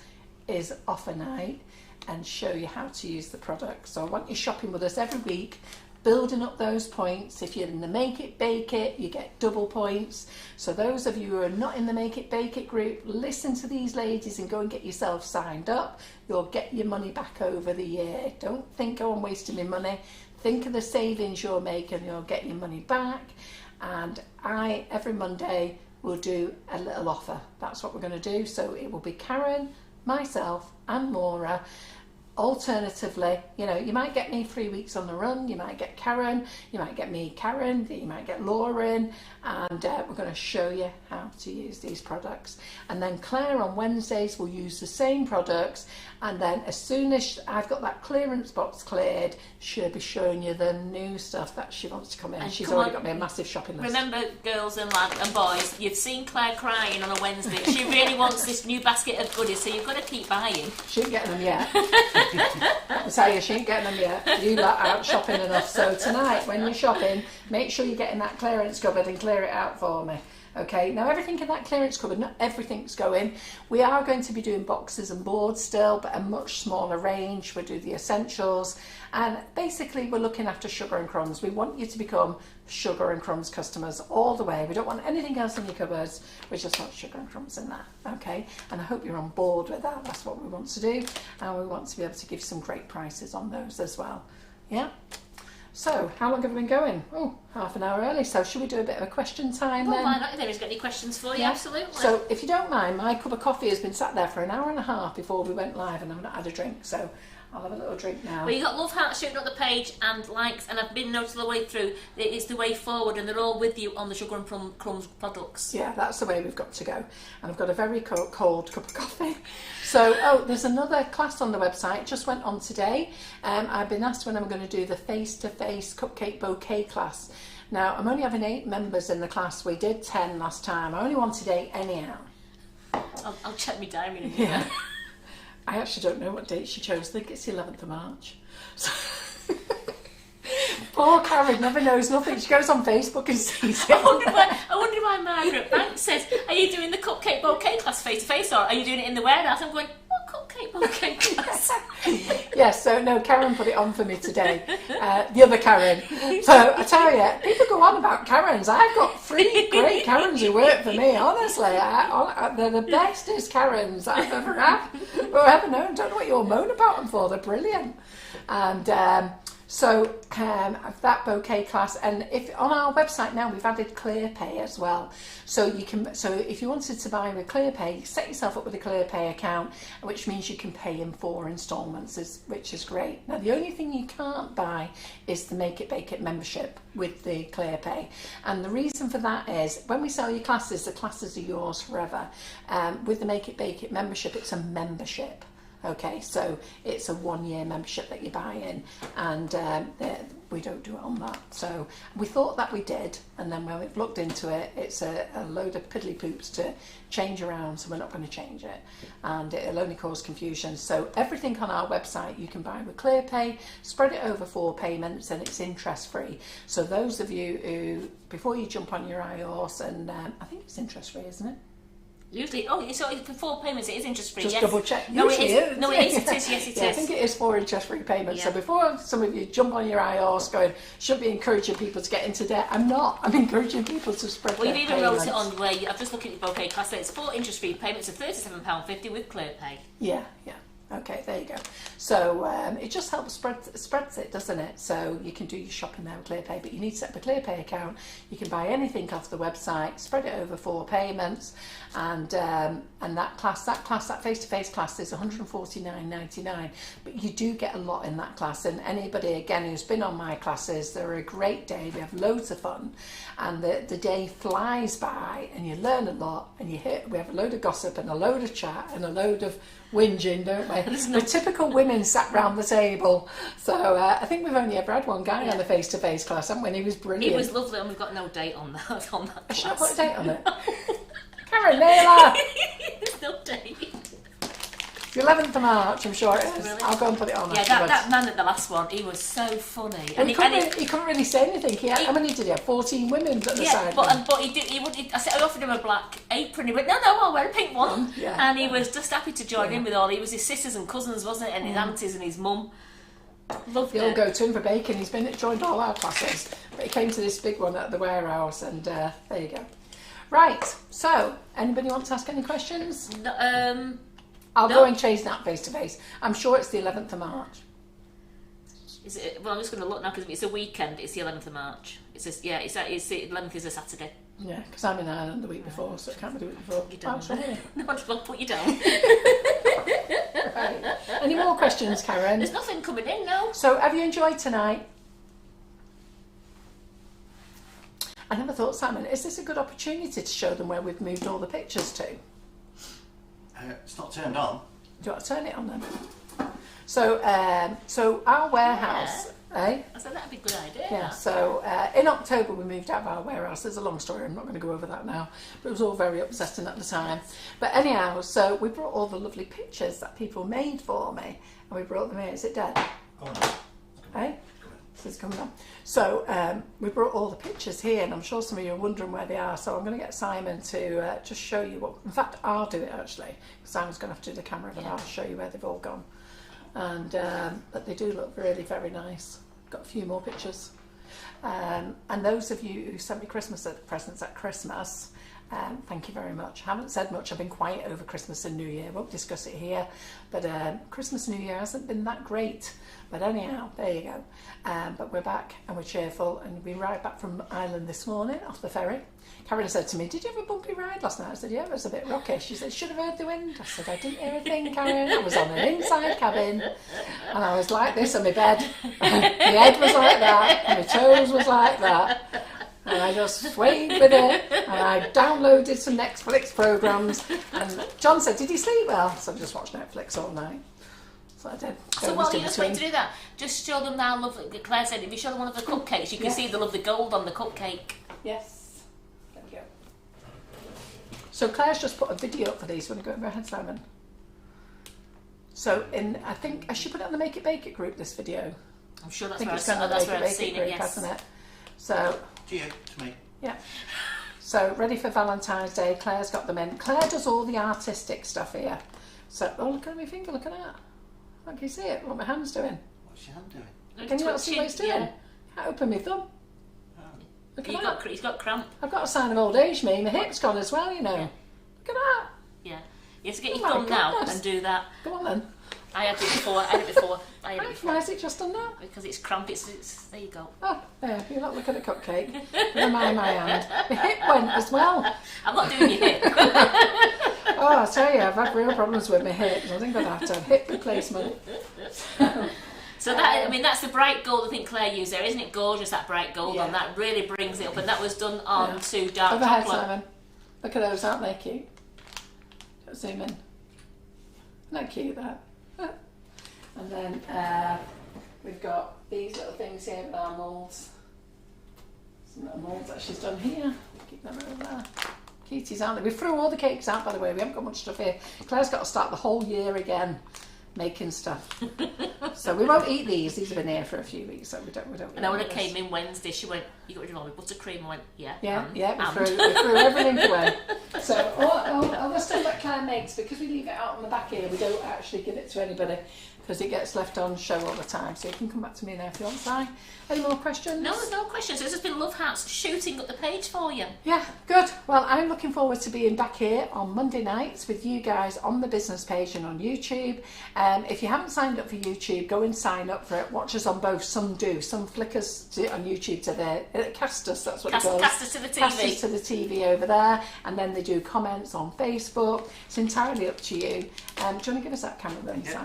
is offer night, and show you how to use the product. So I want you shopping with us every week, building up those points. If you're in the Make It Bake It, you get double points. So those of you who are not in the Make It Bake It group, listen to these ladies and go and get yourself signed up. You'll get your money back over the year. Don't think, oh, I'm wasting my money. Think of the savings you're making, you'll get your money back. And every Monday, will do a little offer. That's what we're going to do. So it will be Karen, myself and Maura. Alternatively, you know, you might get me 3 weeks on the run, you might get Karen, you might get me Karen, you might get Lauren, and we're going to show you how to use these products. And then Claire on Wednesdays will use the same products, and then as soon as I've got that clearance box cleared, she'll be showing you the new stuff that she wants to come in. And she's already got me a massive shopping list. Remember, girls and lads and boys, you've seen Claire crying on a Wednesday. She really wants this new basket of goodies, so you've got to keep buying. She ain't getting them yet. I tell you, she ain't getting them yet. You lot are out shopping enough. So tonight, when you're shopping, make sure you're getting that clearance cupboard and clear it out for me. Okay, now everything in that clearance cupboard, not everything's going. We are going to be doing boxes and boards still, but a much smaller range. We'll do the essentials, and basically we're looking after Sugar and Crumbs. We want you to become Sugar and Crumbs customers all the way. We don't want anything else in your cupboards. We just want Sugar and Crumbs in there, okay? And I hope you're on board with that. That's what we want to do, and we want to be able to give some great prices on those as well. Yeah. So, how long have we been going? Oh, half an hour early. So, should we do a bit of a question time then? Well, why not? If there has got any questions for you, yeah. Absolutely. So, if you don't mind, my cup of coffee has been sat there for an hour and a half before we went live, and I've not had a drink. So, I'll have a little drink now. Well, you've got love hearts shooting up the page and likes, and I've been noticing the way through. It's the way forward, and they're all with you on the Sugar and Crumbs products. Yeah, that's the way we've got to go. And I've got a very cold cup of coffee. So, there's another class on the website. Just went on today. I've been asked when I'm going to do the face-to-face cupcake bouquet class. Now, I'm only having 8 members in the class. We did 10 last time. I only wanted 8 anyhow. I'll check my diary in a minute. Yeah. I actually don't know what date she chose. I think it's the 11th of March. So poor Karen never knows nothing. She goes on Facebook and sees it. I wonder why Margaret Banks says, are you doing the cupcake bouquet class face to face, or are you doing it in the warehouse? I'm going, what cupcake bouquet class? Yes, so no, Karen put it on for me today. The other Karen. So I tell you, people go on about Karens. I've got 3 great Karens who work for me, honestly. They're the bestest Karens I've ever had or ever known. Don't know what you'll moan about them for. They're brilliant. And so that bouquet class, and if on our website now we've added ClearPay as well. So you can, so if you wanted to buy with ClearPay, set yourself up with a ClearPay account, which means you can pay in 4 instalments, which is great. Now the only thing you can't buy is the Make It Bake It membership with the ClearPay, and the reason for that is when we sell your classes, the classes are yours forever. With the Make It Bake It membership, it's a membership. Okay, so it's a 1-year membership that you buy in, and we don't do it on that. So we thought that we did, and then when we've looked into it, it's a load of piddly poops to change around, so we're not going to change it, and it'll only cause confusion. So everything on our website you can buy with ClearPay, spread it over 4 payments, and it's interest free. So those of you who, before you jump on your iOS, and I think it's interest free, isn't it? Usually, so for 4 payments, it is interest free. Just yes. double check. No, Usually it is. No, it is. It is. Yes, it yeah, is. I think it is 4 interest-free payments. Yeah. So before some of you jump on your iOS going, should be encouraging people to get into debt. I'm not. I'm encouraging people to spread. Well, their you've even payments. wrote it on where I've just looked at your bouquet class. It's 4 interest-free payments of £37.50 with ClearPay. Yeah. Okay, there you go. So it just helps spreads it, doesn't it? So you can do your shopping there with ClearPay, but you need to set up a ClearPay account. You can buy anything off the website, spread it over 4 payments, and that face-to-face class is £149.99. But you do get a lot in that class, and anybody again who's been on my classes, they're a great day. We have loads of fun, and the day flies by, and you learn a lot, and we have a load of gossip and a load of chat and a load of whinging, don't we? The typical women sat round the table. So I think we've only ever had one guy on the face-to-face class, haven't we? And he was brilliant. It was lovely, and we've got no date on that class. I should have put a date on it. Karen, Naylor! There's no date. The 11th of March, I'm sure it is. Really? I'll go and put it on. Yeah, that man at the last one, he was so funny. And he couldn't really say anything. How many did he have? 14 women at the side. But he wouldn't. I offered him a black apron. He went, no, I'll wear a pink one. Yeah. And he was just happy to join in with all. He was his sisters and cousins, wasn't it? And his aunties and his mum. Loved They all it. go to him for baking. He's joined all our classes. But he came to this big one at the warehouse, and there you go. Right, so anybody want to ask any questions? I'll go and chase that face to face. I'm sure it's the 11th of March. Is it? Well, I'm just going to look now because it's a weekend. It's the 11th of March. It's the 11th is a Saturday. Yeah, because I'm in Ireland the week before, so it can't be the week before. You don't. Sorry. No, I'll put you down. Right. Any more questions, Karen? There's nothing coming in, no. So, have you enjoyed tonight? I never thought, Simon, is this a good opportunity to show them where we've moved all the pictures to? It's not turned on. Do you want to turn it on then? So our warehouse, I said that'd be a good idea. Yeah, so in October we moved out of our warehouse. There's a long story, I'm not going to go over that now, but it was all very upsetting at the time. But anyhow, so we brought all the lovely pictures that people made for me, and we brought them here. Is it dead? Oh, no. Eh? So it's coming on. So we brought all the pictures here, and I'm sure some of you are wondering where they are, so I'm going to get Simon to just show you what. In fact, I'll do it actually, because Simon's going to have to do the camera, but I'll show you where they've all gone. And but they do look really very nice. Got a few more pictures. And those of you who sent me Christmas presents at Christmas, thank you very much. I haven't said much. I've been quiet over Christmas and New Year. Won't discuss it here. But Christmas and New Year hasn't been that great. But anyhow, there you go. But we're back and we're cheerful. And we arrived back from Ireland this morning off the ferry. Karen said to me, did you have a bumpy ride last night? I said, yeah, it was a bit rocky. She said, should have heard the wind. I said, I didn't hear a thing, Karen. I was on an inside cabin. And I was like this on my bed. My head was like that. And my toes was like that. And I just swayed with it, and I downloaded some Netflix programs. And John said, did you sleep well? So I just watched Netflix all night. So I did. So while you're just waiting to do that, just show them how lovely. Claire said, if you show them one of the cupcakes, you can see the lovely gold on the cupcake. Yes. There we go. So Claire's just put a video up for these. You want to go over ahead, Simon? So I think, has she put it on the Make It Bake It group, this video? I'm sure that's I think where it's on the that's Make where It I've Bake seen It group, it, yes. hasn't it? So, To you, to me. yeah. So, ready for Valentine's Day. Claire's got them in. Claire does all the artistic stuff here. So, oh, look at my finger, look at that. Can you see it? What my hand's doing? What's your hand doing? Can you not see what it's doing? Yeah. Can't open my thumb. Oh. Look at that. He's got cramp. I've got a sign of old age, me. My hip's gone as well, you know. Yeah. Look at that. Yeah. You have to get Oh your my thumb now goodness. and do that. Go on then. I had it before. Why is it just done that? Because it's cramp. It's there you go. Oh, there. You're not looking at a cupcake. With my hand. My hip went as well. I'm not doing your hip. Oh, I tell you, I've had real problems with my hips. I think I'd have to have hip replacement. So that, I mean, that's the bright gold I think Claire used there. Isn't it gorgeous, that bright gold on that? Really brings it up. And that was done on to dark Overhead, chocolate. Simon. Look at those, aren't they cute? Let's zoom in. Isn't that cute, that? And then we've got these little things here with our moulds. Some little moulds that she's done here. Keep them over there. Cuties, aren't they? We threw all the cakes out, by the way. We haven't got much stuff here. Claire's got to start the whole year again making stuff. So we won't eat these. These have been here for a few weeks, so we don't. And then when I came in Wednesday, she went, "You got rid of all my buttercream?" I went, "Yeah." We threw everything away. So all the stuff that Claire makes, because we leave it out on the back here, we don't actually give it to anybody because it gets left on show all the time. So you can come back to me now if you want, Si. Any more questions? No, there's no questions. It's just been Love Hearts shooting up the page for you. Yeah, good. Well, I'm looking forward to being back here on Monday nights with you guys on the business page and on YouTube. If you haven't signed up for YouTube, go and sign up for it. Watch us on both. Some do. Some flick us on YouTube to their cast us. That's what it calls. Cast us to the TV. Cast us to the TV over there, and then they do comments on Facebook. It's entirely up to you. Do you want to give us that camera then, Si?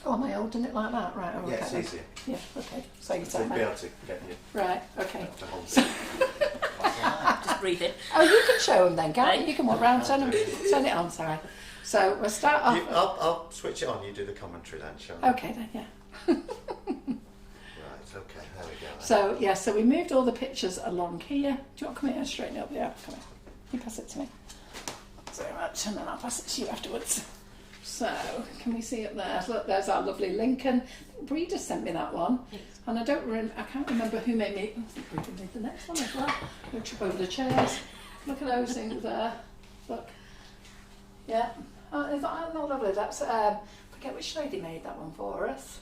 Am I holding it like that? Right. Oh, Yeah, okay. it's easier. Yeah. Okay. So you So turn you'll be that. able to get you Right. Okay. to hold it. Just breathe in. Oh, you can show them then, can't you? You can walk round, turn it on, sorry. So we'll start off. I'll switch it on. You do the commentary then, shall we? Okay then, yeah. Right. Okay. There we go. Then. So yeah, so we moved all the pictures along here. Do you want to come here and straighten it up? Yeah, come here. You pass it to me. Thanks very much, and then I'll pass it to you afterwards. So, can we see up there? Look, there's our lovely Lincoln. Bree just sent me that one, and I can't remember who made me. I think Bree made the next one as well. We'll trip over the chairs. Look at those things there. Look. Yeah. Oh, is that not lovely? That's forget which lady made that one for us.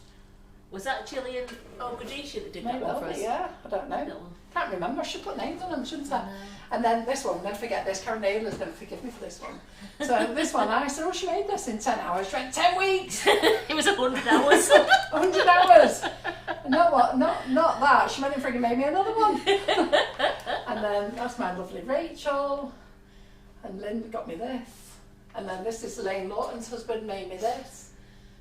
Was that Gillian Ogadisha that did May that well one for be, us? yeah. I don't know. That one. Can't remember. I should put names on them, shouldn't I? And then this one, never forget this. Karen Naylor's never forgive me for this one. So this one, I said, oh, she made this in 10 hours. She went, 10 weeks. It was 100 hours. 100 hours. Not that. She went and frigging made me another one. And then that's my lovely Rachel. And Lynn got me this. And then this is Lane Lawton's husband made me this.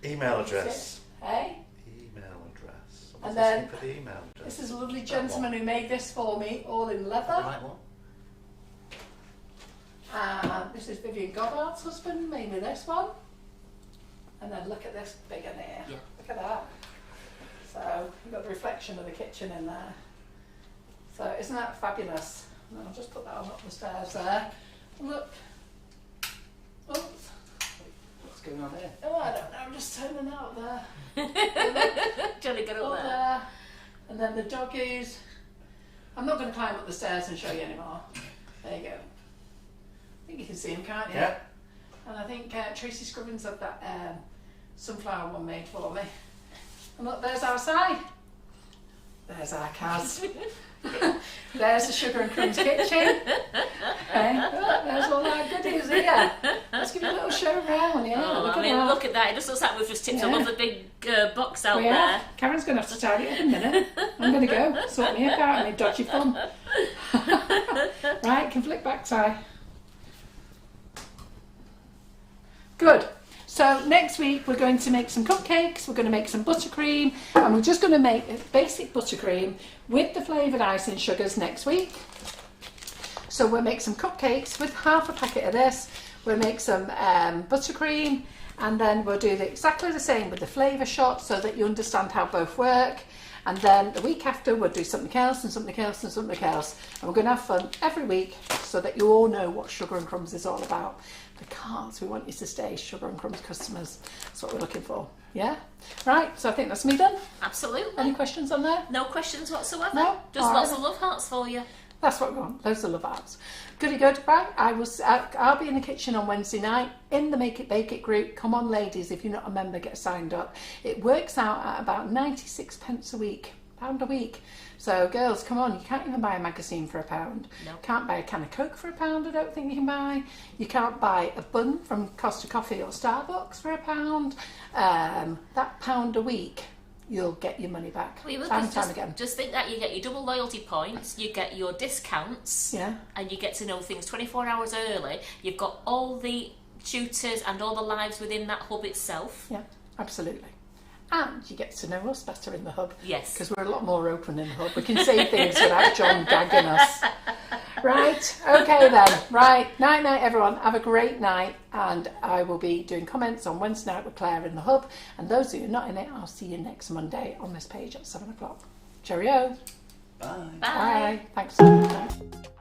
Email address. Hey? Email address. And then for the email address. this is a lovely gentleman who made this for me, all in leather. The right one. And this is Vivian Goddard's husband, made me this one. And then look at this big one here. Yeah. Look at that. So you've got the reflection of the kitchen in there. So isn't that fabulous? And I'll just put that on up the stairs there. Look. Oops. What's going on here? Oh, I don't know. I'm just turning out there. Johnny, get up Up there. there. And then the doggies. I'm not going to climb up the stairs and show you anymore. There you go. I think you can see them, can't you? Yeah. And I think Tracy Scrivens had that sunflower one made for me. And look, there's our side. There's our Kaz. There's the Sugar and Crumbs Kitchen. Look, there's all our goodies here. Let's give you a little show around, yeah. Oh, look I at mean, that. look at that. It just looks like we've just tipped a lovely big box out We there. are. Karen's going to have to tidy it in a minute. I'm going to go sort me out and my dodgy thumb. Right, can flick back, Si. Good. So next week we're going to make some cupcakes, we're going to make some buttercream, and we're just going to make a basic buttercream with the flavoured icing sugars next week. So we'll make some cupcakes with half a packet of this, we'll make some buttercream, and then we'll do exactly the same with the flavour shot so that you understand how both work. And then the week after we'll do something else and something else and something else. And we're going to have fun every week so that you all know what Sugar and Crumbs is all about. Because we want you to stay Sugar and Crumbs customers. That's what we're looking for. Yeah? Right, so I think that's me done. Absolutely. Any questions on there? No questions whatsoever. No? Just All lots right. of love hearts for you. That's what we want. Loads of love hearts. Goody good, right? I'll be in the kitchen on Wednesday night in the Make It Bake It group. Come on, ladies, if you're not a member, get signed up. It works out at about 96 pence a week, £1 a week. So girls, come on, you can't even buy a magazine for £1. No. Can't buy a can of Coke for £1, I don't think you can buy. You can't buy a bun from Costa Coffee or Starbucks for £1. That £1 a week, you'll get your money back time and time again. Just think that you get your double loyalty points, you get your discounts, and you get to know things 24 hours early. You've got all the tutors and all the lives within that hub itself. Yeah, absolutely. And you get to know us better in the hub. Yes. Because we're a lot more open in the hub. We can say things without John gagging us. Right, okay then. Right, night everyone. Have a great night. And I will be doing comments on Wednesday night with Claire in the hub. And those who are not in it, I'll see you next Monday on this page at 7 o'clock. Cheerio. Bye. Bye. Bye. Thanks.